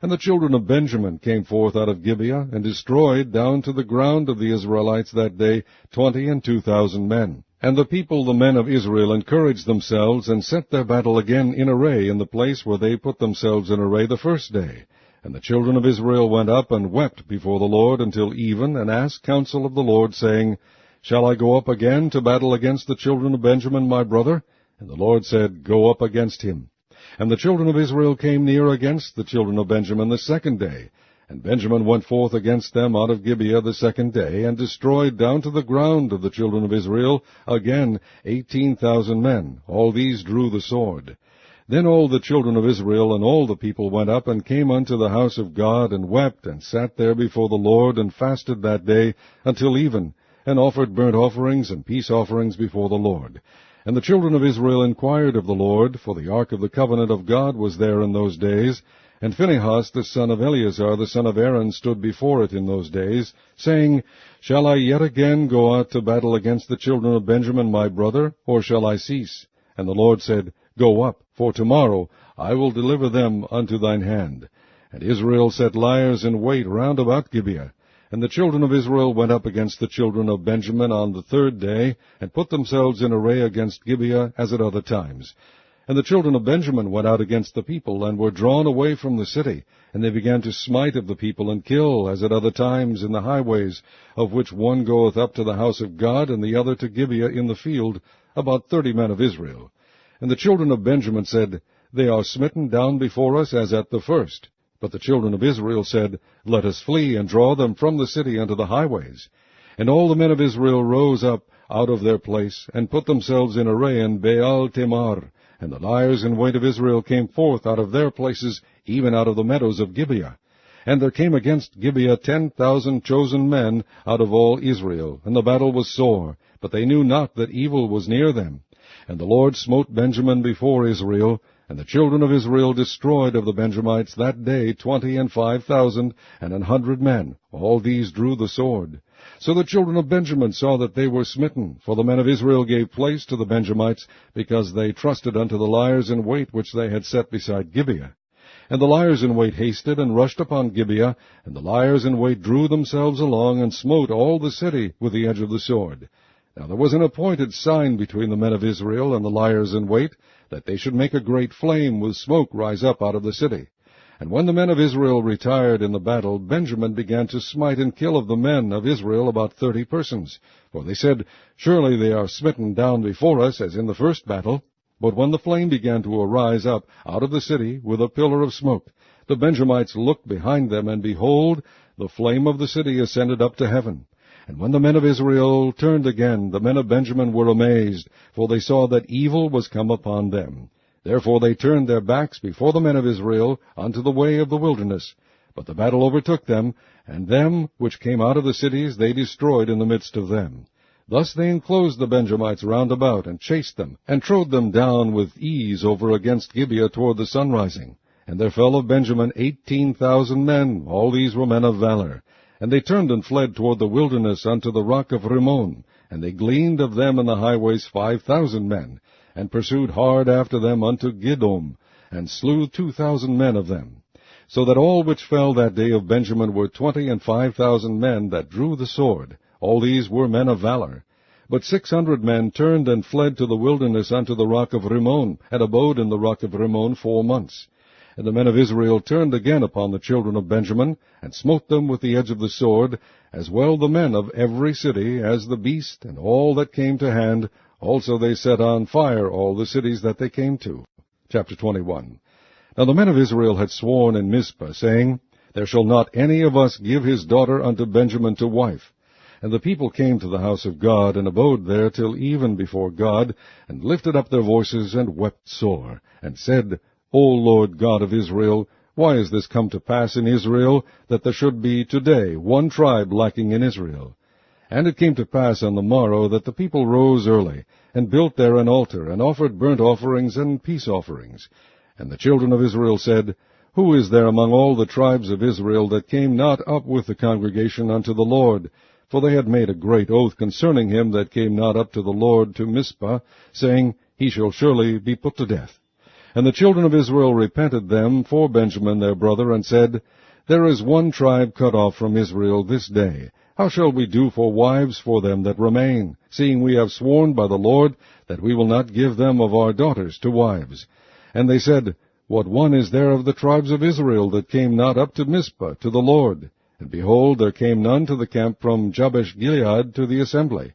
And the children of Benjamin came forth out of Gibeah, and destroyed down to the ground of the Israelites that day 22,000 men. And the people, the men of Israel, encouraged themselves, and set their battle again in array in the place where they put themselves in array the first day. And the children of Israel went up and wept before the Lord until even, and asked counsel of the Lord, saying, Shall I go up again to battle against the children of Benjamin my brother? And the Lord said, Go up against him. And the children of Israel came near against the children of Benjamin the second day. And Benjamin went forth against them out of Gibeah the second day, and destroyed down to the ground of the children of Israel again 18,000 men. All these drew the sword. Then all the children of Israel and all the people went up, and came unto the house of God, and wept, and sat there before the Lord, and fasted that day until even, and offered burnt offerings and peace offerings before the Lord. And the children of Israel inquired of the Lord, for the ark of the covenant of God was there in those days. And Phinehas the son of Eleazar the son of Aaron stood before it in those days, saying, Shall I yet again go out to battle against the children of Benjamin my brother, or shall I cease? And the Lord said, Go up, for tomorrow I will deliver them unto thine hand. And Israel set liers in wait round about Gibeah. And the children of Israel went up against the children of Benjamin on the third day, and put themselves in array against Gibeah as at other times. And the children of Benjamin went out against the people, and were drawn away from the city. And they began to smite of the people, and kill, as at other times, in the highways, of which one goeth up to the house of God, and the other to Gibeah in the field, about 30 men of Israel. And the children of Benjamin said, They are smitten down before us as at the first. But the children of Israel said, Let us flee, and draw them from the city unto the highways. And all the men of Israel rose up out of their place, and put themselves in array in Baal Tamar. And the liers in wait of Israel came forth out of their places, even out of the meadows of Gibeah. And there came against Gibeah 10,000 chosen men out of all Israel. And the battle was sore, but they knew not that evil was near them. And the Lord smote Benjamin before Israel, and the children of Israel destroyed of the Benjamites that day 25,000 and 100 men. All these drew the sword. So the children of Benjamin saw that they were smitten, for the men of Israel gave place to the Benjamites, because they trusted unto the liers in wait which they had set beside Gibeah. And the liers in wait hasted, and rushed upon Gibeah, and the liers in wait drew themselves along, and smote all the city with the edge of the sword. Now there was an appointed sign between the men of Israel and the liers in wait, that they should make a great flame with smoke rise up out of the city. And when the men of Israel retired in the battle, Benjamin began to smite and kill of the men of Israel about 30 persons. For they said, Surely they are smitten down before us, as in the first battle. But when the flame began to arise up out of the city with a pillar of smoke, the Benjamites looked behind them, and behold, the flame of the city ascended up to heaven. And when the men of Israel turned again, the men of Benjamin were amazed, for they saw that evil was come upon them. Therefore they turned their backs before the men of Israel unto the way of the wilderness. But the battle overtook them, and them which came out of the cities they destroyed in the midst of them. Thus they enclosed the Benjamites round about, and chased them, and trode them down with ease over against Gibeah toward the sunrising. And there fell of Benjamin 18,000 men, all these were men of valor. And they turned and fled toward the wilderness unto the rock of Rimmon, and they gleaned of them in the highways 5,000 men, and pursued hard after them unto Gidom, and slew 2,000 men of them. So that all which fell that day of Benjamin were 25,000 men that drew the sword. All these were men of valor. But 600 men turned and fled to the wilderness unto the rock of Rimmon, and abode in the rock of Rimmon 4 months. And the men of Israel turned again upon the children of Benjamin, and smote them with the edge of the sword, as well the men of every city as the beast, and all that came to hand. Also they set on fire all the cities that they came to. Chapter 21. Now the men of Israel had sworn in Mizpah, saying, There shall not any of us give his daughter unto Benjamin to wife. And the people came to the house of God, and abode there till even before God, and lifted up their voices, and wept sore, and said, O Lord God of Israel, why is this come to pass in Israel, that there should be today one tribe lacking in Israel? And it came to pass on the morrow that the people rose early, and built there an altar, and offered burnt offerings and peace offerings. And the children of Israel said, Who is there among all the tribes of Israel that came not up with the congregation unto the Lord? For they had made a great oath concerning him that came not up to the Lord to Mizpah, saying, He shall surely be put to death. And the children of Israel repented them for Benjamin their brother, and said, There is one tribe cut off from Israel this day. How shall we do for wives for them that remain, seeing we have sworn by the Lord that we will not give them of our daughters to wives? And they said, What one is there of the tribes of Israel that came not up to Mizpah to the Lord? And behold, there came none to the camp from Jabesh Gilead to the assembly.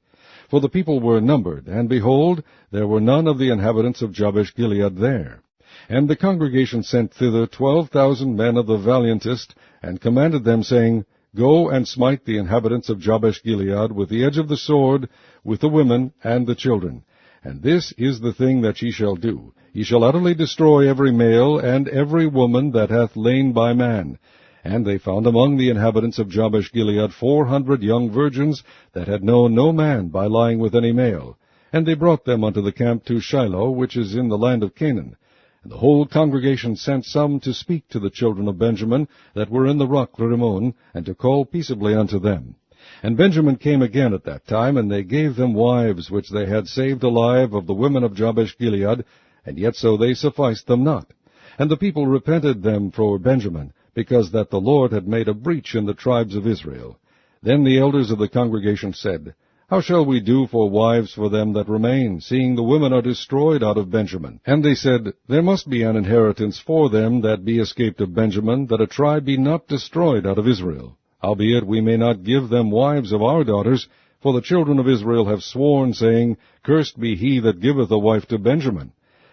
For the people were numbered, and behold, there were none of the inhabitants of Jabesh Gilead there. And the congregation sent thither 12,000 men of the valiantest, and commanded them, saying, Go and smite the inhabitants of Jabesh Gilead with the edge of the sword, with the women and the children. And this is the thing that ye shall do. Ye shall utterly destroy every male and every woman that hath lain by man. And they found among the inhabitants of Jabesh Gilead 400 young virgins that had known no man by lying with any male. And they brought them unto the camp to Shiloh, which is in the land of Canaan. And the whole congregation sent some to speak to the children of Benjamin that were in the rock Rimmon, and to call peaceably unto them. And Benjamin came again at that time, and they gave them wives which they had saved alive of the women of Jabesh Gilead, and yet so they sufficed them not. And the people repented them for Benjamin, because that the Lord had made a breach in the tribes of Israel. Then the elders of the congregation said, How shall we do for wives for them that remain, seeing the women are destroyed out of Benjamin? And they said, There must be an inheritance for them that be escaped of Benjamin, that a tribe be not destroyed out of Israel. Howbeit we may not give them wives of our daughters, for the children of Israel have sworn, saying, Cursed be he that giveth a wife to Benjamin.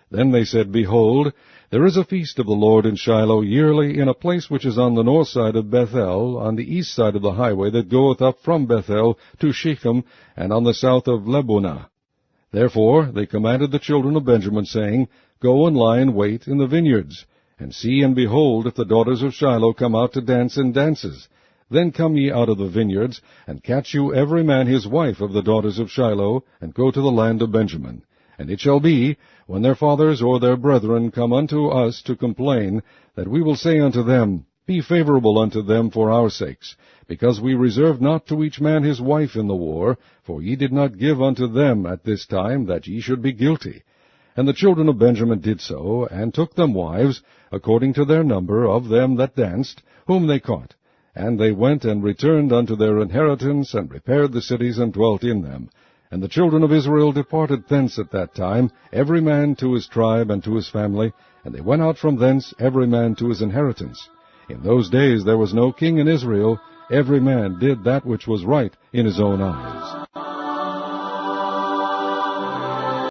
Then they said, Behold, there is a feast of the Lord in Shiloh yearly, in a place which is on the north side of Bethel, on the east side of the highway that goeth up from Bethel to Shechem, and on the south of Lebonah. Therefore they commanded the children of Benjamin, saying, Go and lie in wait in the vineyards, and see and behold, if the daughters of Shiloh come out to dance in dances. Then come ye out of the vineyards, and catch you every man his wife of the daughters of Shiloh, and go to the land of Benjamin. And it shall be, when their fathers or their brethren come unto us to complain, that we will say unto them, Be favorable unto them for our sakes, because we reserve not to each man his wife in the war, for ye did not give unto them at this time, that ye should be guilty. And the children of Benjamin did so, and took them wives, according to their number of them that danced, whom they caught. And they went and returned unto their inheritance, and repaired the cities, and dwelt in them. And the children of Israel departed thence at that time, every man to his tribe and to his family, and they went out from thence, every man to his inheritance. In those days there was no king in Israel, every man did that which was right in his own eyes.